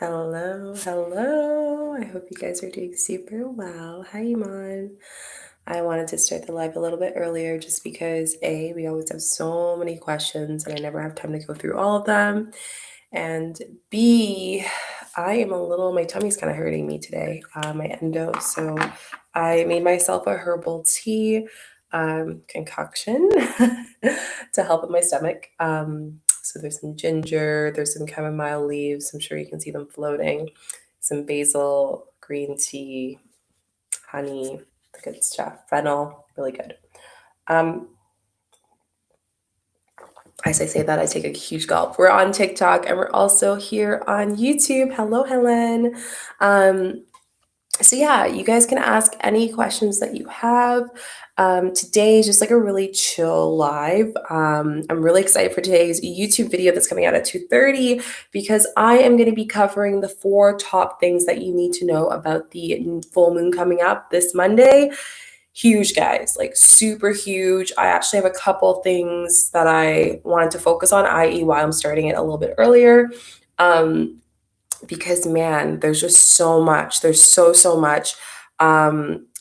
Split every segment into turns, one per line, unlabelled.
Hello, hello. I hope you guys are doing super well. Hi, Iman. I wanted to start the live a little bit earlier just because A, we always have so many questions and I never have time to go through all of them. And B, my tummy's kind of hurting me today, my endo. So I made myself a herbal tea concoction to help with my stomach. So there's some ginger, there's some chamomile leaves. I'm sure you can see them floating. Some basil, green tea, honey, the good stuff. Fennel, really good. As I say that, I take a huge gulp. We're on TikTok and we're also here on YouTube. Hello, Helen. So yeah, you guys can ask any questions that you have. Today is just like a really chill live. I'm really excited for today's YouTube video that's coming out at 2:30 because I am going to be covering the 4 top things that you need to know about the full moon coming up this Monday. Huge, guys, like super huge. I actually have a couple things that I wanted to focus on, i.e. why I'm starting it a little bit earlier. Because man, there's just so much. There's so much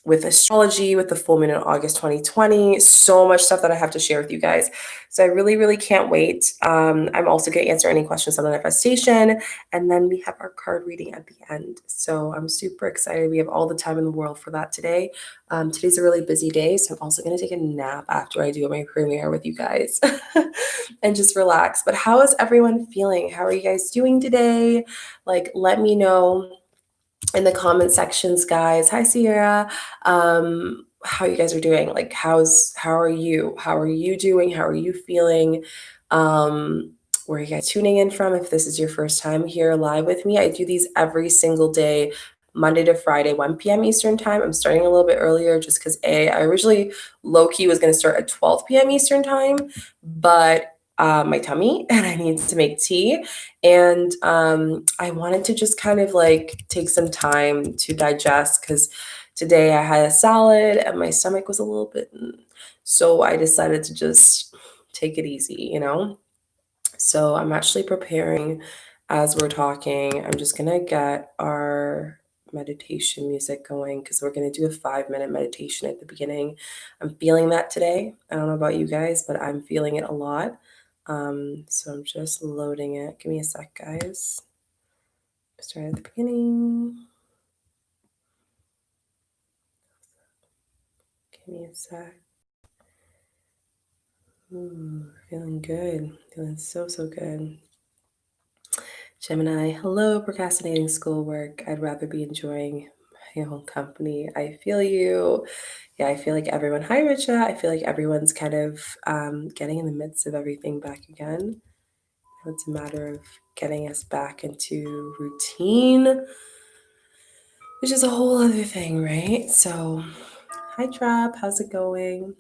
with astrology, with the full moon in August 2020. So much stuff that I have to share with you guys. So I really can't wait. I'm also going to answer any questions on the manifestation, and then we have our card reading at the end. So I'm super excited. We have all the time in the world for that today. Today's a really busy day, so I'm also going to take a nap after I do my premiere with you guys and just relax. But how is everyone feeling? How are you guys doing today? Like, let me know in the comment sections, guys. Hi, Sierra. How you guys are doing? Like, how are you? How are you doing? How are you feeling? Where are you guys tuning in from? If this is your first time here live with me, I do these every single day, Monday to Friday, 1 p.m. Eastern time. I'm starting a little bit earlier just because I originally low-key was going to start at 12 p.m. Eastern time, but my tummy and I need to make tea. And I wanted to just kind of like take some time to digest because today I had a salad and my stomach was a little bit, so I decided to just take it easy. So I'm actually preparing as we're talking. I'm just gonna get our meditation music going because we're gonna do a 5-minute meditation at the beginning. I'm feeling that today. I don't know about you guys, but I'm feeling it a lot. So I'm just loading it. Give me a sec, guys. Start at the beginning. Give me a sec. Ooh, feeling good. Feeling so good. Gemini, hello, procrastinating schoolwork. I'd rather be enjoying my own company. I feel you. Yeah, I feel like everyone, hi, Richa. I feel like everyone's kind of getting in the midst of everything back again. It's a matter of getting us back into routine, which is a whole other thing, right? So, hi, Trap. How's it going?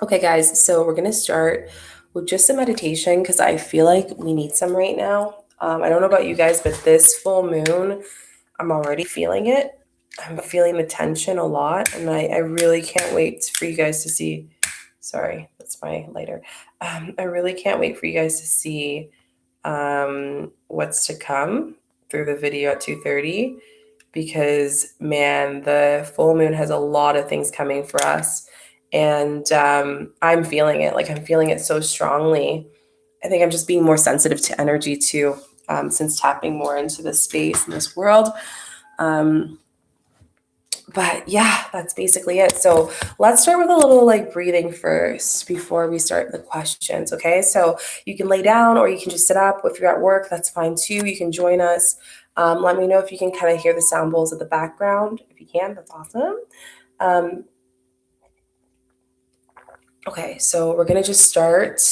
Okay, guys. So, we're going to start with just a meditation because I feel like we need some right now. I don't know about you guys, but this full moon, I'm already feeling it. I'm feeling the tension a lot, and I really can't wait for you guys to see. Sorry, that's my lighter. I really can't wait for you guys to see what's to come through the video at 2:30 because man, the full moon has a lot of things coming for us, and I'm feeling it. Like I'm feeling it so strongly. I think I'm just being more sensitive to energy too, since tapping more into this space in this world. But yeah, that's basically it. So let's start with a little like breathing first before we start the questions. Okay, so you can lay down or you can just sit up. If you're at work, that's fine too. You can join us. Let me know if you can kind of hear the sound bowls at the background. If you can, that's awesome. Okay, so we're gonna just start.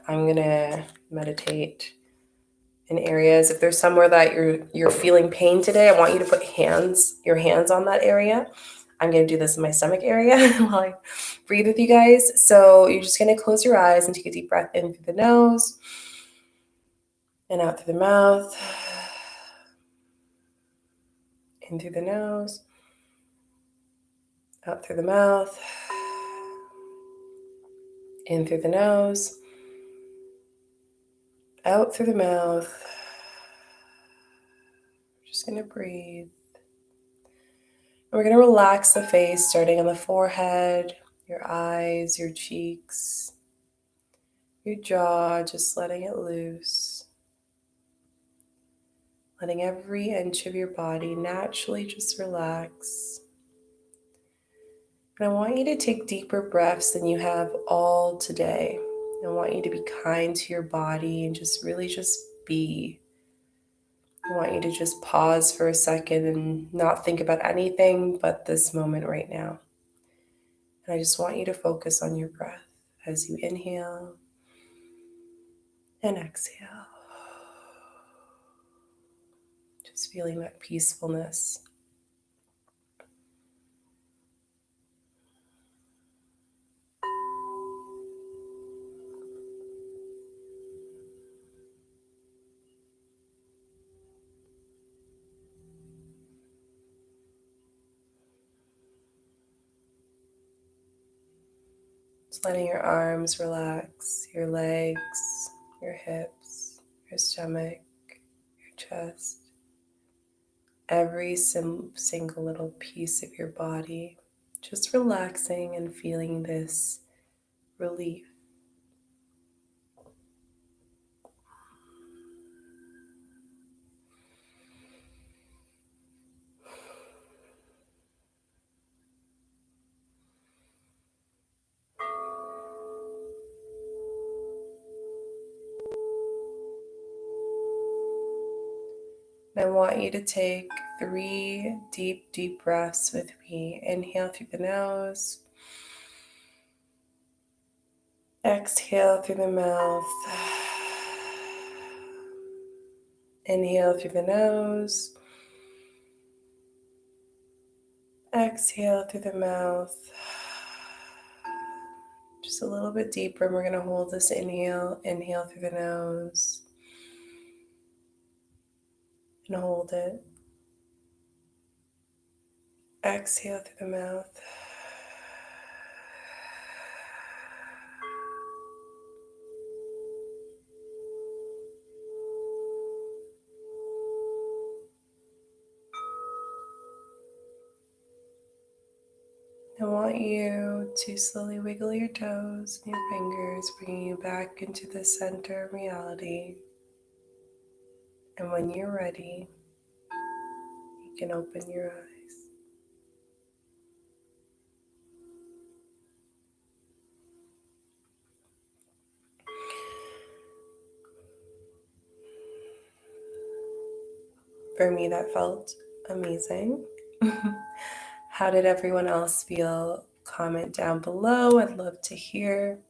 I'm gonna meditate in areas. If there's somewhere that you're feeling pain today, I want you to put your hands on that area. I'm going to do this in my stomach area while I breathe with you guys. So you're just going to close your eyes and take a deep breath in through the nose and out through the mouth. In through the nose, out through the mouth, in through the nose, out through the mouth, Just going to breathe. And we're going to relax the face, starting on the forehead, your eyes, your cheeks, your jaw, just letting it loose. Letting every inch of your body naturally just relax. And I want you to take deeper breaths than you have all today. I want you to be kind to your body and just really just be. I want you to just pause for a second and not think about anything but this moment right now. And I just want you to focus on your breath as you inhale and exhale. Just feeling that peacefulness. Just letting your arms relax, your legs, your hips, your stomach, your chest, every single little piece of your body, just relaxing and feeling this relief. And I want you to take 3 deep, deep breaths with me. Inhale through the nose. Exhale through the mouth. Inhale through the nose. Exhale through the mouth. Just a little bit deeper, and we're going to hold this inhale. Inhale through the nose. And hold it. Exhale through the mouth. I want you to slowly wiggle your toes and your fingers, bringing you back into the center of reality. And when you're ready, you can open your eyes. For me, that felt amazing. How did everyone else feel? Comment down below. I'd love to hear.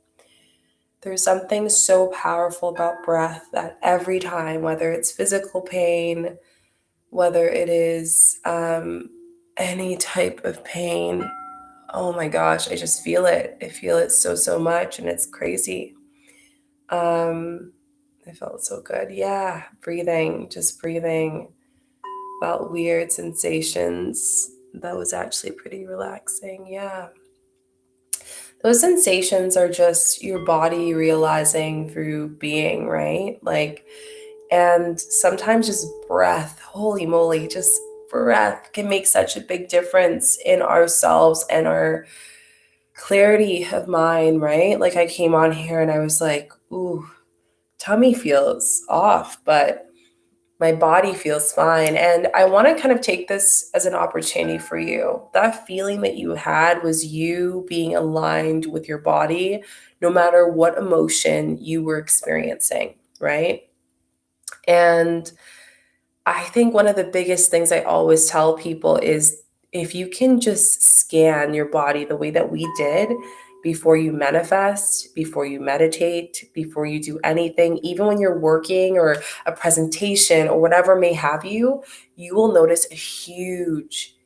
There's something so powerful about breath that every time, whether it's physical pain, whether it is any type of pain, oh my gosh, I just feel it. I feel it so, so much, and it's crazy. I felt so good. Yeah, just breathing. Felt weird sensations. That was actually pretty relaxing. Yeah. Those sensations are just your body realizing through being, right? And sometimes just breath, holy moly, just breath can make such a big difference in ourselves and our clarity of mind, right? Like I came on here and I was like, ooh, tummy feels off, but my body feels fine. And I want to kind of take this as an opportunity for you. That feeling that you had was you being aligned with your body, no matter what emotion you were experiencing, right? And I think one of the biggest things I always tell people is if you can just scan your body the way that we did before you manifest, before you meditate, before you do anything, even when you're working or a presentation or whatever may have you, you will notice a huge,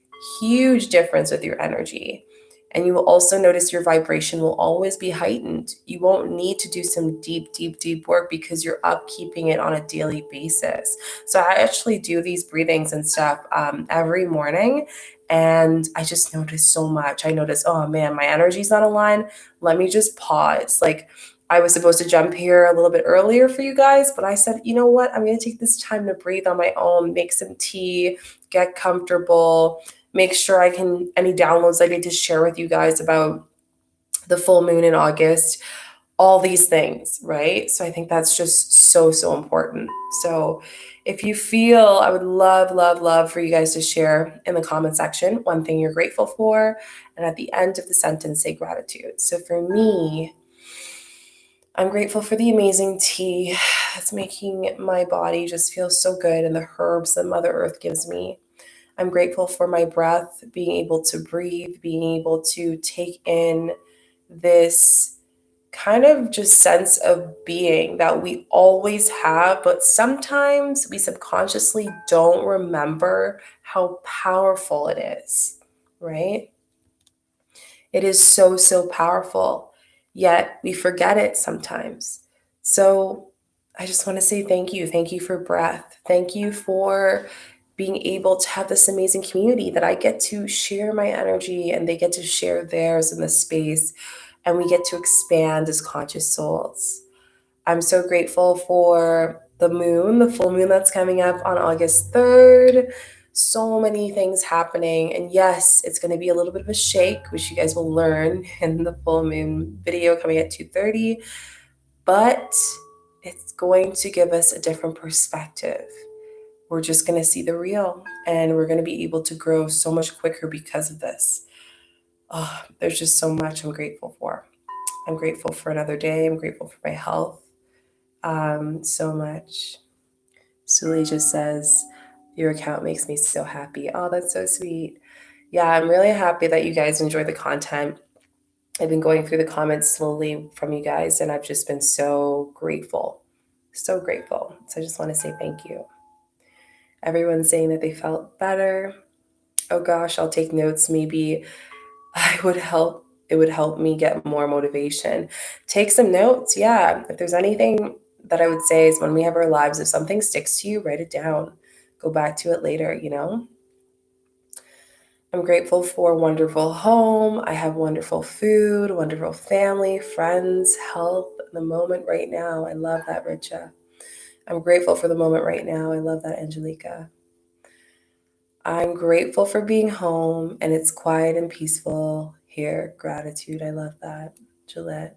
huge difference with your energy. And you will also notice your vibration will always be heightened. You won't need to do some deep, deep, deep work because you're upkeeping it on a daily basis. So I actually do these breathings and stuff every morning. And I just notice so much. I notice, oh man, my energy's not aligned. Let me just pause. Like I was supposed to jump here a little bit earlier for you guys, but I said, you know what? I'm going to take this time to breathe on my own, make some tea, get comfortable, make sure I can, any downloads I need to share with you guys about the full moon in August, all these things, right? So I think that's just so, so important. So if you feel, I would love, love, love for you guys to share in the comment section one thing you're grateful for. And at the end of the sentence, say gratitude. So for me, I'm grateful for the amazing tea that's making my body just feel so good and the herbs that Mother Earth gives me. I'm grateful for my breath, being able to breathe, being able to take in this kind of just sense of being that we always have, but sometimes we subconsciously don't remember how powerful it is, right? It is so, so powerful, yet we forget it sometimes. So I just want to say thank you. Thank you for breath. Thank you for being able to have this amazing community that I get to share my energy and they get to share theirs in the space, and we get to expand as conscious souls. I'm so grateful for the moon, the full moon that's coming up on August 3rd. So many things happening. And yes, it's going to be a little bit of a shake, which you guys will learn in the full moon video coming at 2:30. But it's going to give us a different perspective. We're just going to see the real, and we're going to be able to grow so much quicker because of this. Oh, there's just so much I'm grateful for. I'm grateful for another day. I'm grateful for my health. So much. Suli just says, your account makes me so happy. Oh, that's so sweet. Yeah, I'm really happy that you guys enjoy the content. I've been going through the comments slowly from you guys, and I've just been so grateful. So grateful. So I just want to say thank you. Everyone's saying that they felt better. Oh gosh, I'll take notes. Maybe it would help me get more motivation. Take some notes. Yeah. If there's anything that I would say is when we have our lives, if something sticks to you, write it down. Go back to it later. I'm grateful for a wonderful home. I have wonderful food, wonderful family, friends, health, the moment right now. I love that, Richa. I'm grateful for the moment right now. I love that, Angelica. I'm grateful for being home and it's quiet and peaceful here. Gratitude. I love that. Juliet,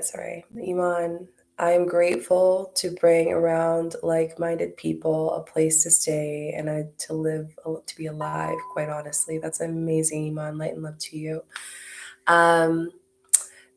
sorry. Iman, I am grateful to bring around like-minded people, a place to stay, and to live, to be alive, quite honestly. That's amazing, Iman. Light and love to you.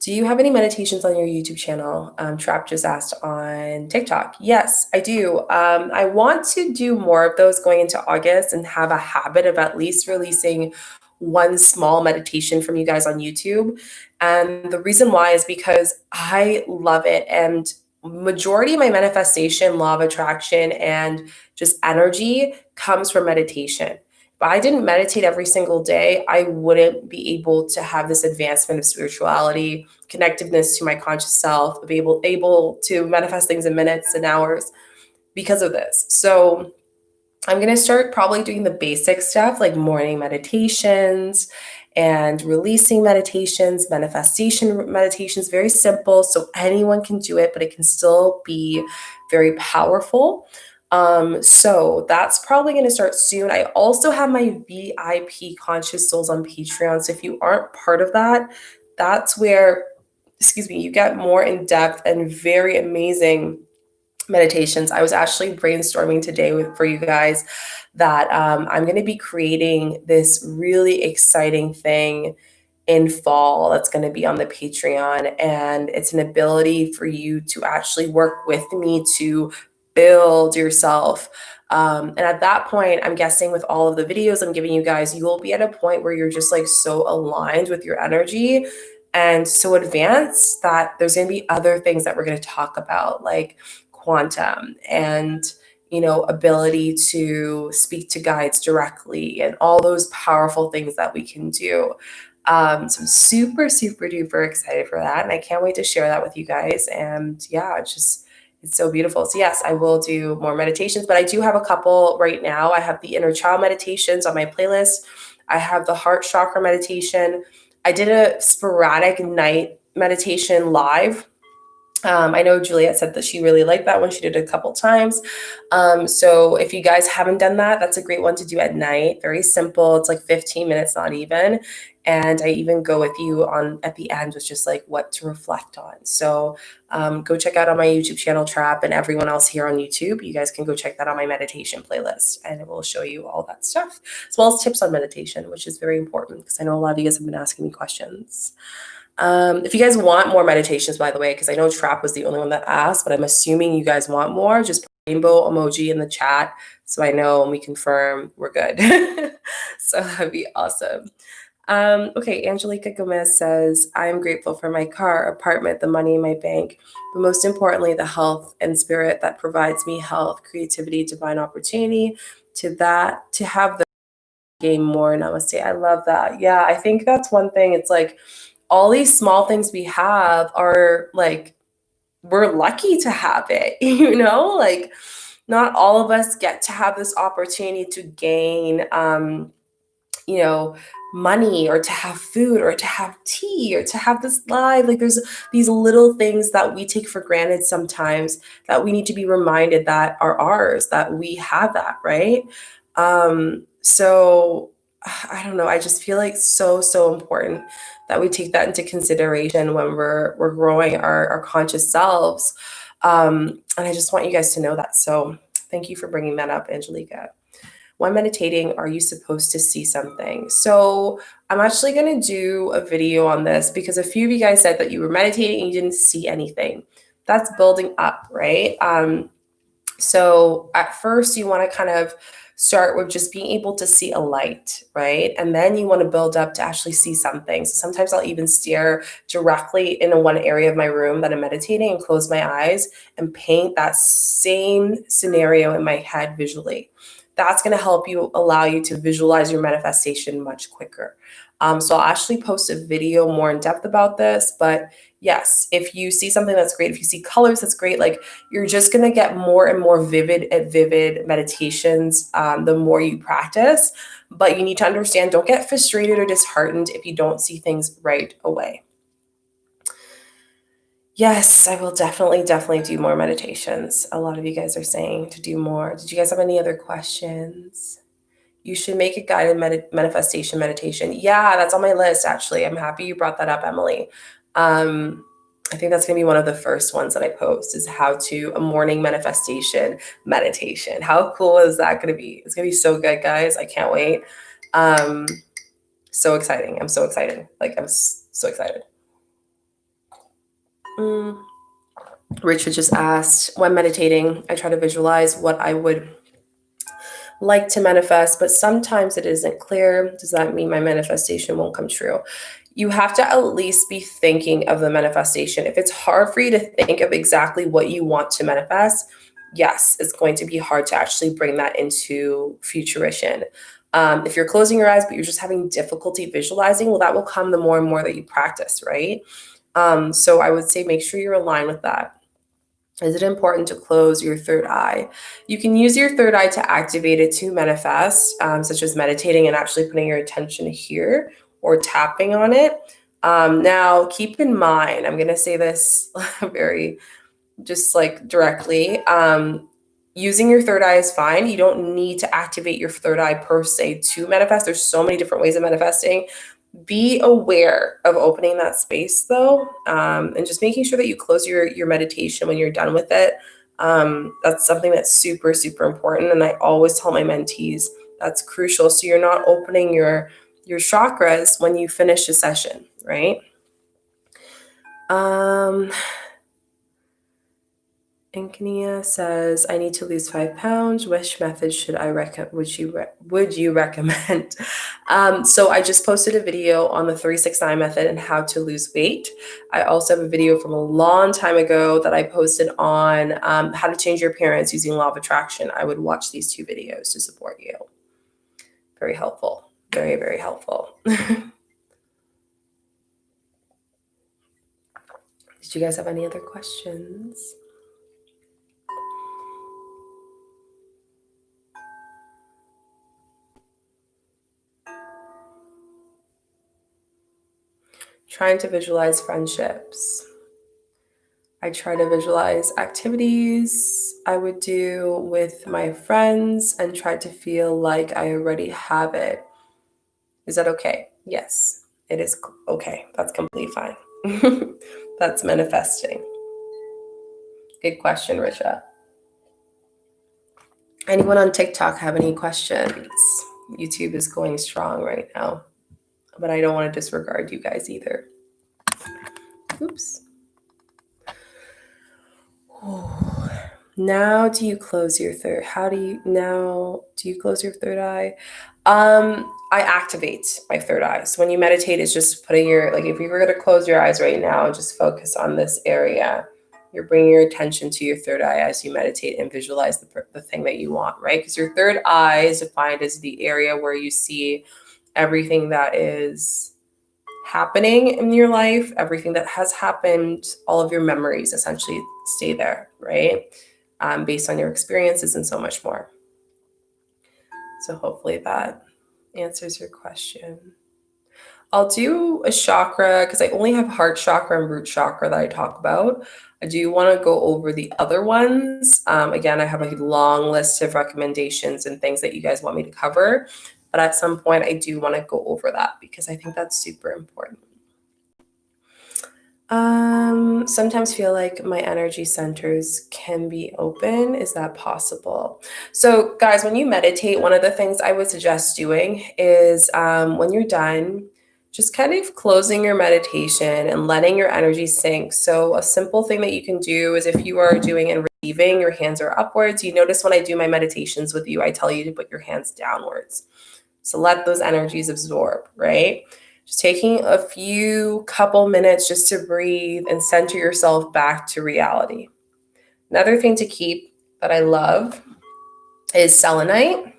Do you have any meditations on your YouTube channel? Trap just asked on TikTok. Yes, I do. I want to do more of those going into August and have a habit of at least releasing one small meditation from you guys on YouTube. And the reason why is because I love it. And majority of my manifestation, law of attraction, and just energy comes from meditation. If I didn't meditate every single day, I wouldn't be able to have this advancement of spirituality, connectiveness to my conscious self, be able to manifest things in minutes and hours because of this. So I'm going to start probably doing the basic stuff like morning meditations and releasing meditations, manifestation meditations, very simple. So anyone can do it, but it can still be very powerful. So that's probably going to start soon. I also have my VIP Conscious Souls on Patreon. So if you aren't part of that, that's where, you get more in depth and very amazing meditations. I was actually brainstorming today for you guys that I'm going to be creating this really exciting thing in fall that's going to be on the Patreon. And it's an ability for you to actually work with me to build yourself. And at that point, I'm guessing with all of the videos I'm giving you guys, you will be at a point where you're just like so aligned with your energy and so advanced that there's going to be other things that we're going to talk about, like quantum and ability to speak to guides directly and all those powerful things that we can do. So I'm super, super duper excited for that. And I can't wait to share that with you guys. And yeah, it's so beautiful. So yes, I will do more meditations, but I do have a couple right now. I have the inner child meditations on my playlist. I have the heart chakra meditation. I did a sporadic night meditation live. I know Juliet said that she really liked that one. She did it a couple times. So if you guys haven't done that, that's a great one to do at night. Very simple. It's like 15 minutes, not even. And I even go with you on at the end with just like what to reflect on. So go check out on my YouTube channel, Trap, and everyone else here on YouTube. You guys can go check that on my meditation playlist, and it will show you all that stuff, as well as tips on meditation, which is very important because I know a lot of you guys have been asking me questions. If you guys want more meditations, by the way, because I know Trap was the only one that asked, but I'm assuming you guys want more, just put rainbow emoji in the chat so I know and we confirm we're good. So that'd be awesome. Okay, Angelica Gomez says, I am grateful for my car, apartment, the money in my bank, but most importantly, the health and spirit that provides me health, creativity, divine opportunity to have the game more. Namaste. I love that. Yeah, I think that's one thing. It's like, all these small things we have are like, we're lucky to have it, like not all of us get to have this opportunity to gain, you know, money or to have food or to have tea or to have this live. Like there's these little things that we take for granted sometimes that we need to be reminded that are ours, that we have that, right? So I don't know. I just feel like so important that we take that into consideration when we're growing our conscious selves. And I just want you guys to know that. So thank you for bringing that up, Angelica. When meditating, are you supposed to see something? So I'm actually going to do a video on this because a few of you guys said that you were meditating and you didn't see anything. That's building up, right? So at first you want to kind of start with just being able to see a light, right? And then you want to build up to actually see something. So sometimes I'll even stare directly in one area of my room that I'm meditating and close my eyes and paint that same scenario in my head visually. That's going to help you, allow you to visualize your manifestation much quicker. So I'll actually post a video more in depth about this, but yes, if you see something that's great, if you see colors, that's great. Like you're just going to get more and more vivid meditations the more you practice. But you need to understand, don't get frustrated or disheartened if you don't see things right away. Yes, I will definitely do more meditations. A lot of you guys are saying to do more. Did you guys have any other questions? You should make a guided manifestation meditation. Yeah, that's on my list, actually. I'm happy you brought that up, Emily. I think that's going to be one of the first ones that I post is a morning manifestation meditation. How cool is that going to be? It's going to be so good, guys. I can't wait. So exciting. I'm so excited. Like, I'm so excited. Richard just asked, when meditating, I try to visualize what I would like to manifest, but sometimes it isn't clear. Does that mean my manifestation won't come true? You have to at least be thinking of the manifestation. If it's hard for you to think of exactly what you want to manifest, yes, it's going to be hard to actually bring that into fruition. If you're closing your eyes, but you're just having difficulty visualizing, well, that will come the more and more that you practice, right? So I would say make sure you're aligned with that. Is it important to close your third eye? You can use your third eye to activate it to manifest, such as meditating and actually putting your attention here or tapping on it. Now, keep in mind, I'm going to say this very just like directly. Using your third eye is fine. You don't need to activate your third eye per se to manifest. There's so many different ways of manifesting. Be aware of opening that space though, and just making sure that you close your meditation when you're done with it. That's something that's super important, and I always tell my mentees that's crucial, so you're not opening your chakras when you finish a session, right? Inkania says, I need to lose 5 pounds. Which method would you recommend? So I just posted a video on the 369 method and how to lose weight. I also have a video from a long time ago that I posted on how to change your appearance using law of attraction. I would watch these 2 videos to support you. Very helpful. Very helpful. Did you guys have any other questions? Trying to visualize friendships. I try to visualize activities I would do with my friends and try to feel like I already have it. Is that okay? Yes, it is okay. That's completely fine. That's manifesting. Good question, Risha. Anyone on TikTok have any questions? YouTube is going strong right now, but I don't want to disregard you guys either. Oops. Now do you close your third? Do you close your third eye? I activate my third eye. So when you meditate, it's just putting if you were going to close your eyes right now, just focus on this area. You're bringing your attention to your third eye as you meditate and visualize the thing that you want, right? Because your third eye is defined as the area where you see everything that is happening in your life, everything that has happened, all of your memories essentially stay there, right? Based on your experiences and so much more. So hopefully that answers your question. I'll do a chakra because I only have heart chakra and root chakra that I talk about. I do want to go over the other ones. Again, I have a long list of recommendations and things that you guys want me to cover. But at some point, I do want to go over that because I think that's super important. Sometimes feel like my energy centers can be open. Is that possible? So guys, when you meditate, one of the things I would suggest doing is when you're done, just kind of closing your meditation and letting your energy sink. So a simple thing that you can do is if you are doing and receiving, your hands are upwards. You notice when I do my meditations with you, I tell you to put your hands downwards. So let those energies absorb, right? Just taking a few couple minutes just to breathe and center yourself back to reality. Another thing to keep that I love is selenite.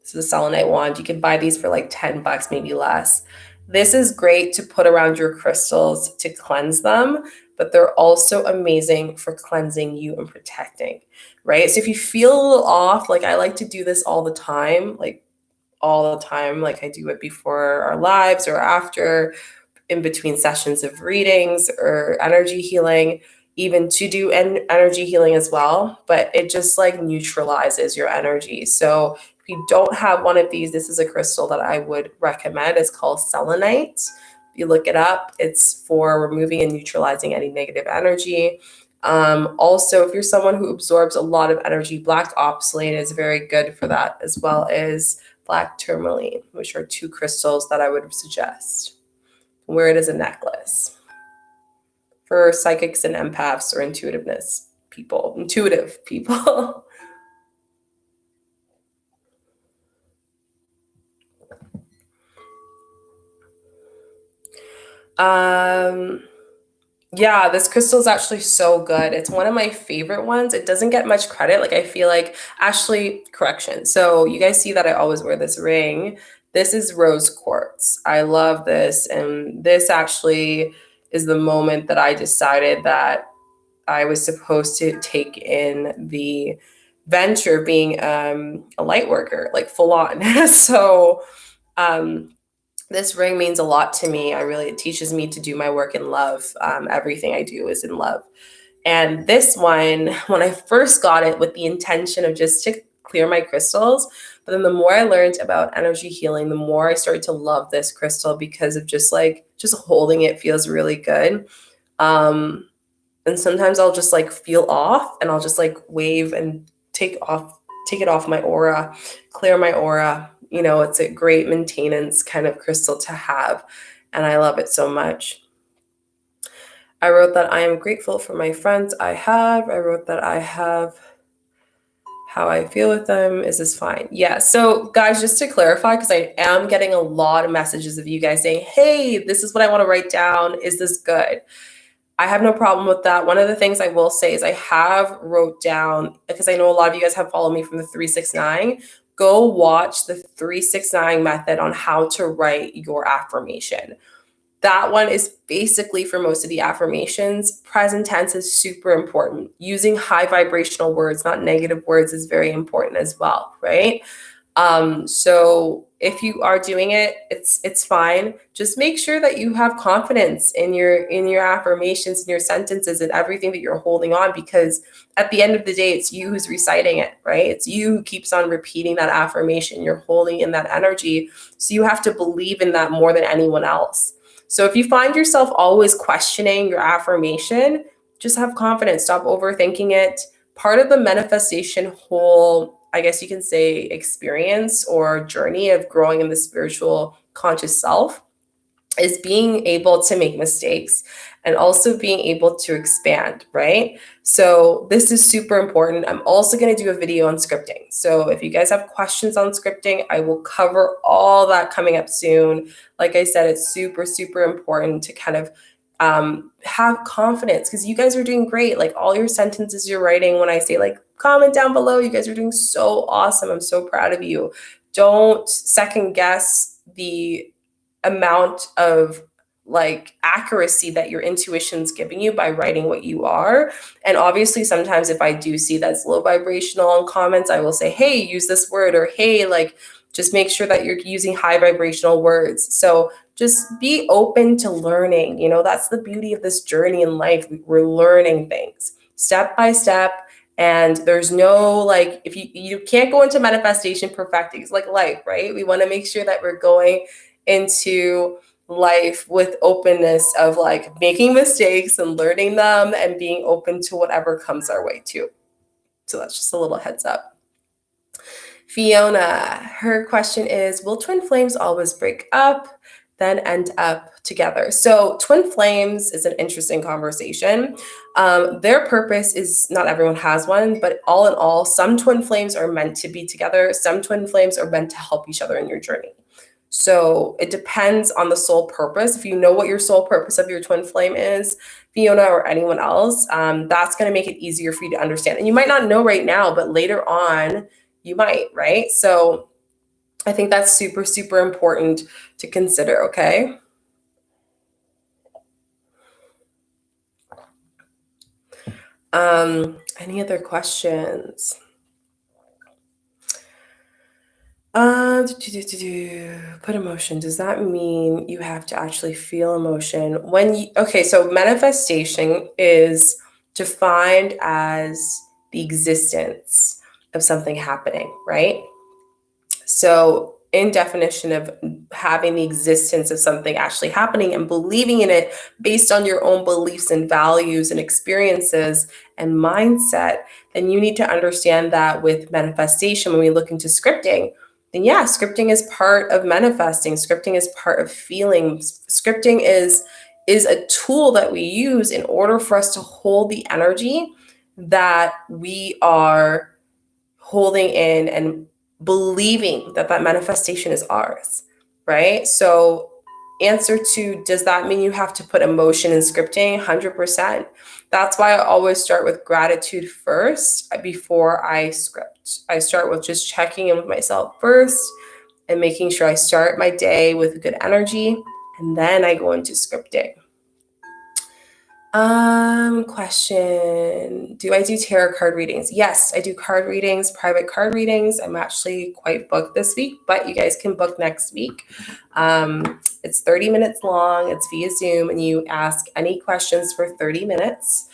This is a selenite wand. You can buy these for like $10, maybe less. This is great to put around your crystals to cleanse them, but they're also amazing for cleansing you and protecting, right? So if you feel a little off, like I like to do this all the time, like I do it before our lives or after, in between sessions of readings or energy healing, even to do energy healing as well, but it just like neutralizes your energy. So if you don't have one of these, this is a crystal that I would recommend. It's called selenite. If you look it up, it's for removing and neutralizing any negative energy. Also, if you're someone who absorbs a lot of energy, black opalite is very good for that, as well as black tourmaline, which are two crystals that I would suggest. Wear it as a necklace for psychics and empaths or intuitive people. Yeah, this crystal is actually so good. It's one of my favorite ones. It doesn't get much credit. Like I feel like, actually, correction. So you guys see that I always wear this ring. This is rose quartz. I love this. And this actually is the moment that I decided that I was supposed to take in the venture being a light worker, like full on. So this ring means a lot to me. It teaches me to do my work in love. Everything I do is in love. And this one, when I first got it with the intention of just to clear my crystals, but then the more I learned about energy healing, the more I started to love this crystal because of just holding it feels really good. And sometimes I'll just like feel off and I'll just like wave and take it off my aura, clear my aura. It's a great maintenance kind of crystal to have. And I love it so much. I wrote that I am grateful for my friends I have. I wrote that I have how I feel with them. Is this fine? Yeah. So guys, just to clarify, because I am getting a lot of messages of you guys saying, hey, this is what I want to write down. Is this good? I have no problem with that. One of the things I will say is I have wrote down, because I know a lot of you guys have followed me from the 369, go watch the 369 method on how to write your affirmation. That one is basically for most of the affirmations. Present tense is super important. Using high vibrational words, not negative words, is very important as well, right? So if you are doing it, it's fine. Just make sure that you have confidence in your affirmations and your sentences and everything that you're holding on, because at the end of the day, it's you who's reciting it, right? It's you who keeps on repeating that affirmation. You're holding in that energy. So you have to believe in that more than anyone else. So if you find yourself always questioning your affirmation, just have confidence. Stop overthinking it. Part of the manifestation whole, I guess you can say, experience or journey of growing in the spiritual conscious self is being able to make mistakes and also being able to expand, right? So this is super important. I'm also going to do a video on scripting. So if you guys have questions on scripting, I will cover all that coming up soon. Like I said, it's super, super important to kind of have confidence, because you guys are doing great. Like all your sentences you're writing, when I say like comment down below, you guys are doing so awesome. I'm so proud of you. Don't second guess the amount of like accuracy that your intuition's giving you by writing what you are. And obviously sometimes if I do see that's low vibrational in comments, I will say, hey, use this word, or hey, like just make sure that you're using high vibrational words. So just be open to learning. You know, that's the beauty of this journey in life. We're learning things step by step. And there's no like, if you can't go into manifestation perfecting. It's like life, right? We want to make sure that we're going into life with openness of like making mistakes and learning them and being open to whatever comes our way too. So that's just a little heads up. Fiona, her question is, will twin flames always break up, then end up together? So twin flames is an interesting conversation. Their purpose is, not everyone has one, but all in all, some twin flames are meant to be together. Some twin flames are meant to help each other in your journey. So it depends on the soul purpose. If you know what your soul purpose of your twin flame is, Fiona, or anyone else, that's going to make it easier for you to understand. And you might not know right now, but later on, you might, right? So I think that's super, super important to consider, okay? Any other questions? Put emotion. Does that mean you have to actually feel emotion when you, okay, so manifestation is defined as the existence of something happening, right? So in definition of having the existence of something actually happening and believing in it based on your own beliefs and values and experiences and mindset, then you need to understand that with manifestation, when we look into scripting, then yeah, scripting is part of manifesting. Scripting is part of feeling. Scripting is a tool that we use in order for us to hold the energy that we are holding in and believing that that manifestation is ours, right? So answer to, does that mean you have to put emotion in scripting? 100%. That's why I always start with gratitude first before I script. I start with just checking in with myself first and making sure I start my day with good energy, and then I go into scripting. Question. Do I do tarot card readings? Yes, I do card readings, private card readings. I'm actually quite booked this week, but you guys can book next week. It's 30 minutes long. It's via Zoom, and you ask any questions for 30 minutes.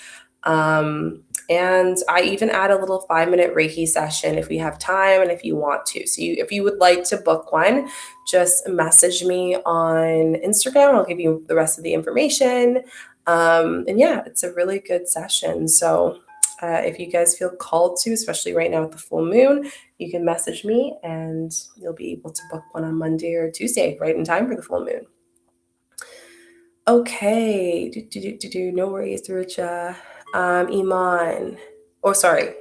And I even add a little 5-minute Reiki session if we have time and if you want to. So if you would like to book one, just message me on Instagram. I'll give you the rest of the information. And yeah, it's a really good session. So if you guys feel called to, especially right now with the full moon, you can message me and you'll be able to book one on Monday or Tuesday, right in time for the full moon. Okay. No worries, Richa. Iman. Oh, sorry.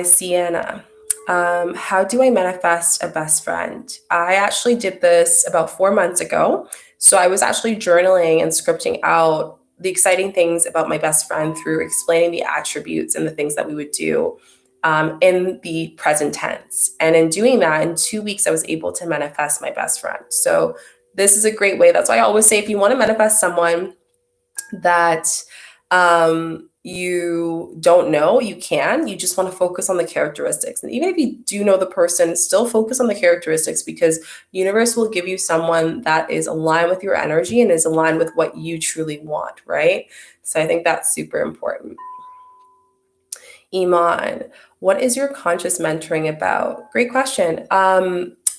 Sienna. How do I manifest a best friend? I actually did this about 4 months ago. So I was actually journaling and scripting out the exciting things about my best friend through explaining the attributes and the things that we would do in the present tense. And in doing that, in 2 weeks, I was able to manifest my best friend. So this is a great way. That's why I always say, if you want to manifest someone that you don't know, you can. You just want to focus on the characteristics. And even if you do know the person, still focus on the characteristics, because universe will give you someone that is aligned with your energy and is aligned with what you truly want, right? So I think that's super important. Iman, what is your conscious mentoring about? Great question.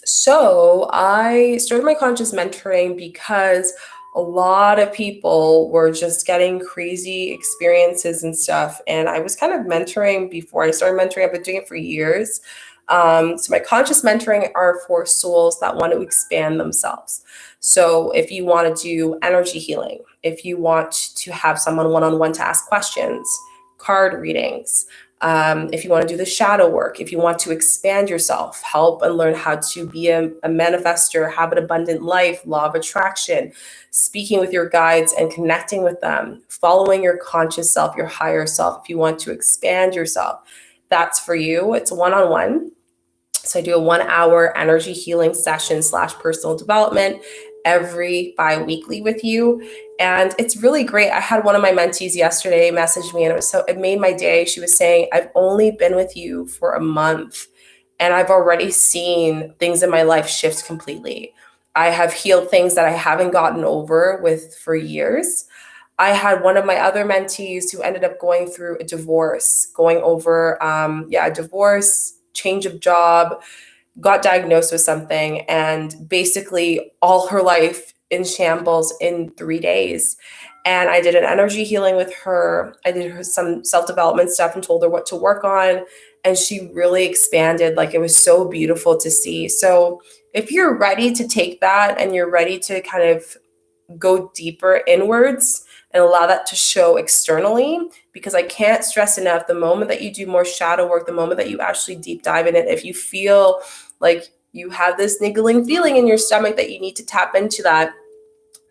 So I started my conscious mentoring because a lot of people were just getting crazy experiences and stuff. And I was kind of mentoring before I started mentoring. I've been doing it for years. So my conscious mentoring are for souls that want to expand themselves. So if you want to do energy healing, if you want to have someone one-on-one to ask questions, card readings, if you want to do the shadow work, if you want to expand yourself, help and learn how to be a manifester, have an abundant life, law of attraction, speaking with your guides and connecting with them, following your conscious self, your higher self. If you want to expand yourself, that's for you. It's one-on-one. So I do a 1 hour energy healing session / personal development every bi-weekly with you. And it's really great. I had one of my mentees yesterday message me, and it made my day. She was saying, I've only been with you for a month and I've already seen things in my life shift completely. I have healed things that I haven't gotten over with for years. I had one of my other mentees who ended up going through a divorce, going over, a divorce, change of job, got diagnosed with something, and basically all her life in shambles in 3 days. And I did an energy healing with her. I did her some self-development stuff and told her what to work on. And she really expanded. Like, it was so beautiful to see. So if you're ready to take that and you're ready to kind of go deeper inwards and allow that to show externally, because I can't stress enough, the moment that you do more shadow work, the moment that you actually deep dive in it, if you feel like you have this niggling feeling in your stomach that you need to tap into that,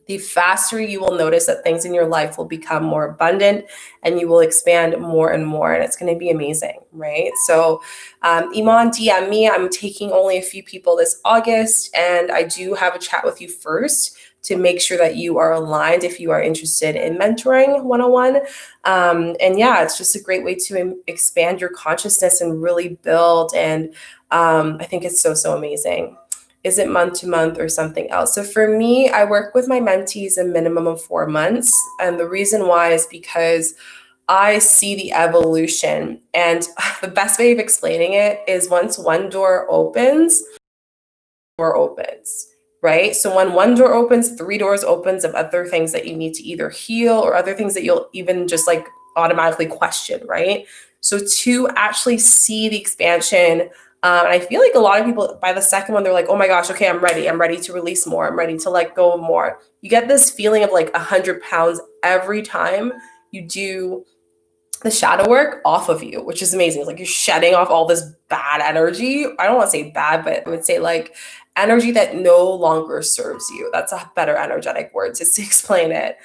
the faster you will notice that things in your life will become more abundant and you will expand more and more. And it's going to be amazing, right? So Iman, DM me. I'm taking only a few people this August, and I do have a chat with you first to make sure that you are aligned if you are interested in mentoring one-on-one. And yeah, it's just a great way to expand your consciousness and really build. And I think it's so, so amazing. Is it month to month or something else? So for me, I work with my mentees a minimum of 4 months. And the reason why is because I see the evolution. And the best way of explaining it is, once one door opens, right? So when one door opens, 3 doors opens of other things that you need to either heal or other things that you'll even just like automatically question, right? So to actually see the expansion, and I feel like a lot of people, by the second one, they're like, oh my gosh, okay, I'm ready to release more, I'm ready to let go more. You get this feeling of like 100 pounds every time you do the shadow work off of you, which is amazing. It's like you're shedding off all this bad energy. I don't want to say bad, but I would say like energy that no longer serves you. That's a better energetic word just to explain it.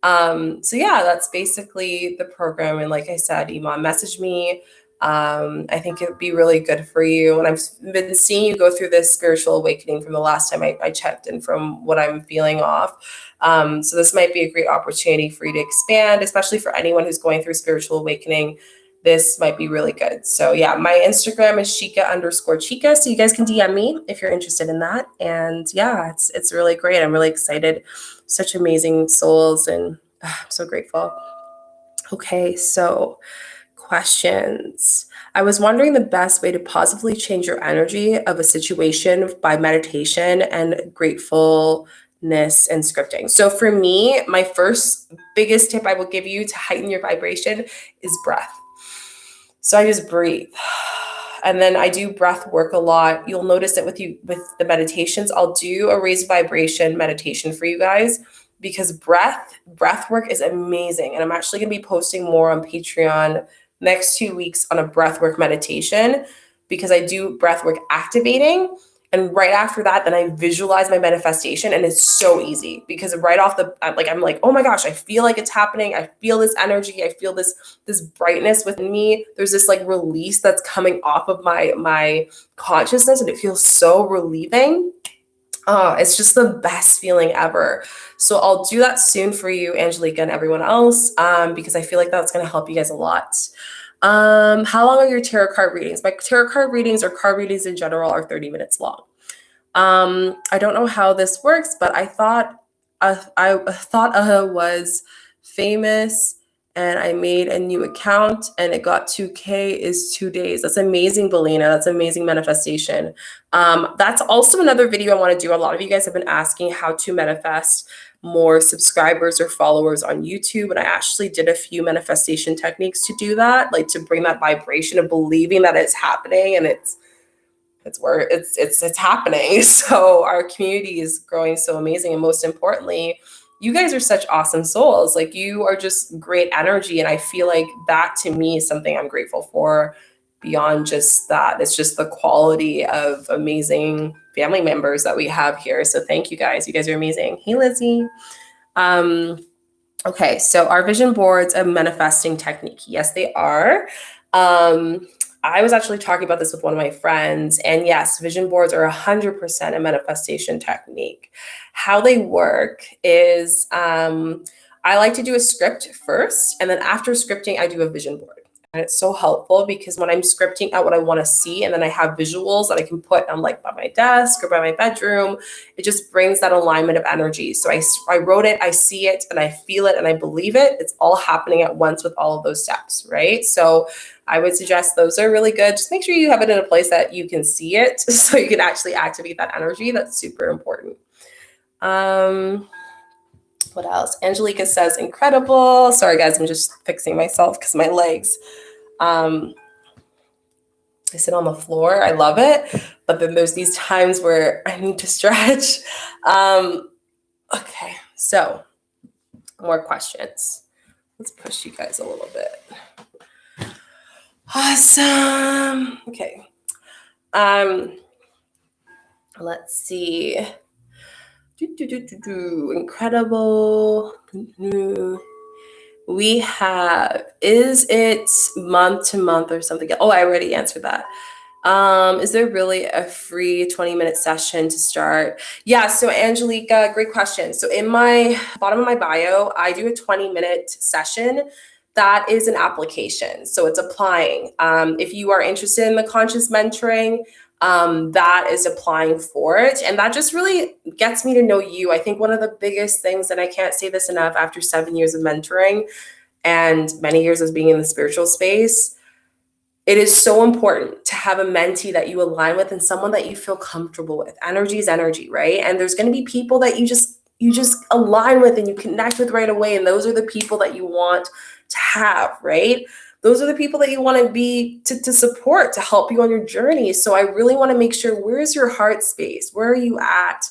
So yeah, that's basically the program. And like I said, Iman, message me. I think it would be really good for you. And I've been seeing you go through this spiritual awakening from the last time I checked, and from what I'm feeling off. So this might be a great opportunity for you to expand, especially for anyone who's going through spiritual awakening. This might be really good. So yeah, my Instagram is Shika_Chica. So you guys can DM me if you're interested in that. And yeah, it's really great. I'm really excited. Such amazing souls, and I'm so grateful. Okay, so questions. I was wondering the best way to positively change your energy of a situation by meditation and gratefulness and scripting. So for me, my first biggest tip I will give you to heighten your vibration is breath. So I just breathe. And then I do breath work a lot. You'll notice that with the meditations, I'll do a raised vibration meditation for you guys, because breath work is amazing. And I'm actually going to be posting more on Patreon next 2 weeks on a breathwork meditation, because I do breathwork activating. And right after that, then I visualize my manifestation, and it's so easy, because right off I'm like, oh my gosh, I feel like it's happening. I feel this energy. I feel this brightness within me. There's this like release that's coming off of my consciousness, and it feels so relieving. Oh, it's just the best feeling ever. So I'll do that soon for you, Angelica, and everyone else, because I feel like that's going to help you guys a lot. How long are your tarot card readings? My tarot card readings or card readings in general are 30 minutes long. I don't know how this works, but I thought was famous and I made a new account and it got 2K is 2 days. That's amazing, Belina. That's amazing manifestation. That's also another video I want to do. A lot of you guys have been asking how to manifest more subscribers or followers on YouTube. And I actually did a few manifestation techniques to do that, like to bring that vibration of believing that it's happening and it's where it's happening. So our community is growing so amazing. And most importantly, you guys are such awesome souls. Like you are just great energy. And I feel like that to me is something I'm grateful for beyond just that. It's just the quality of amazing family members that we have here. So thank you guys. You guys are amazing. Hey, Lizzie. Okay, so our vision boards a manifesting technique? Yes, they are. I was actually talking about this with one of my friends, and yes, vision boards are 100% a manifestation technique. How they work is I like to do a script first, and then after scripting, I do a vision board. And it's so helpful because when I'm scripting out what I want to see, and then I have visuals that I can put on like by my desk or by my bedroom, it just brings that alignment of energy. So I wrote it, I see it, and I feel it, and I believe it. It's all happening at once with all of those steps, right? So I would suggest those are really good. Just make sure you have it in a place that you can see it so you can actually activate that energy. That's super important. What else? Angelica says, incredible. Sorry, guys, I'm just fixing myself because my legs. I sit on the floor. I love it. But then there's these times where I need to stretch. Okay, so more questions. Let's push you guys a little bit. Awesome. Okay. Let's see. Incredible. We have, is it month to month or something? Oh, I already answered that. Is there really a free 20-minute session to start? Yeah, so Angelica, great question. So in my bottom of my bio, I do a 20-minute session. That is an application. So it's applying. If you are interested in the conscious mentoring, that is applying for it. And that just really gets me to know you. I think one of the biggest things, and I can't say this enough after 7 years of mentoring and many years of being in the spiritual space, it is so important to have a mentee that you align with and someone that you feel comfortable with. Energy is energy, right? And there's going to be people that you just align with and you connect with right away. And those are the people that you want to have, right? Those are the people that you want to be to support, to help you on your journey. So I really want to make sure, where's your heart space? Where are you at?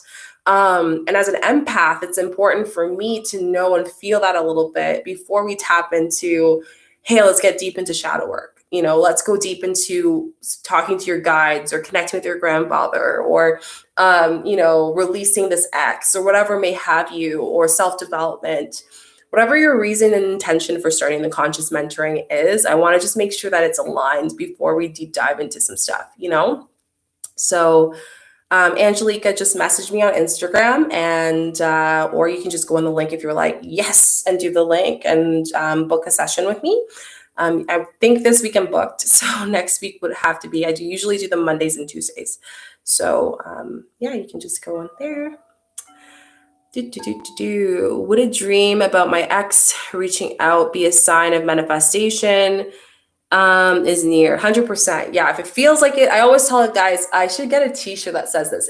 And as an empath, it's important for me to know and feel that a little bit before we tap into, hey, let's get deep into shadow work. You know, let's go deep into talking to your guides or connecting with your grandfather or, releasing this ex or whatever may have you, or self-development. Whatever your reason and intention for starting the conscious mentoring is, I want to just make sure that it's aligned before we deep dive into some stuff, you know? So Angelica, just message me on Instagram and, or you can just go on the link if you're like, yes, and do the link and book a session with me. I think this week I'm booked. So next week would have to be, I usually do them Mondays and Tuesdays. So yeah, you can just go on there. Would a dream about my ex reaching out be a sign of manifestation? Is near 100%. Yeah, if it feels like it, I always tell it, guys, I should get a t-shirt that says this.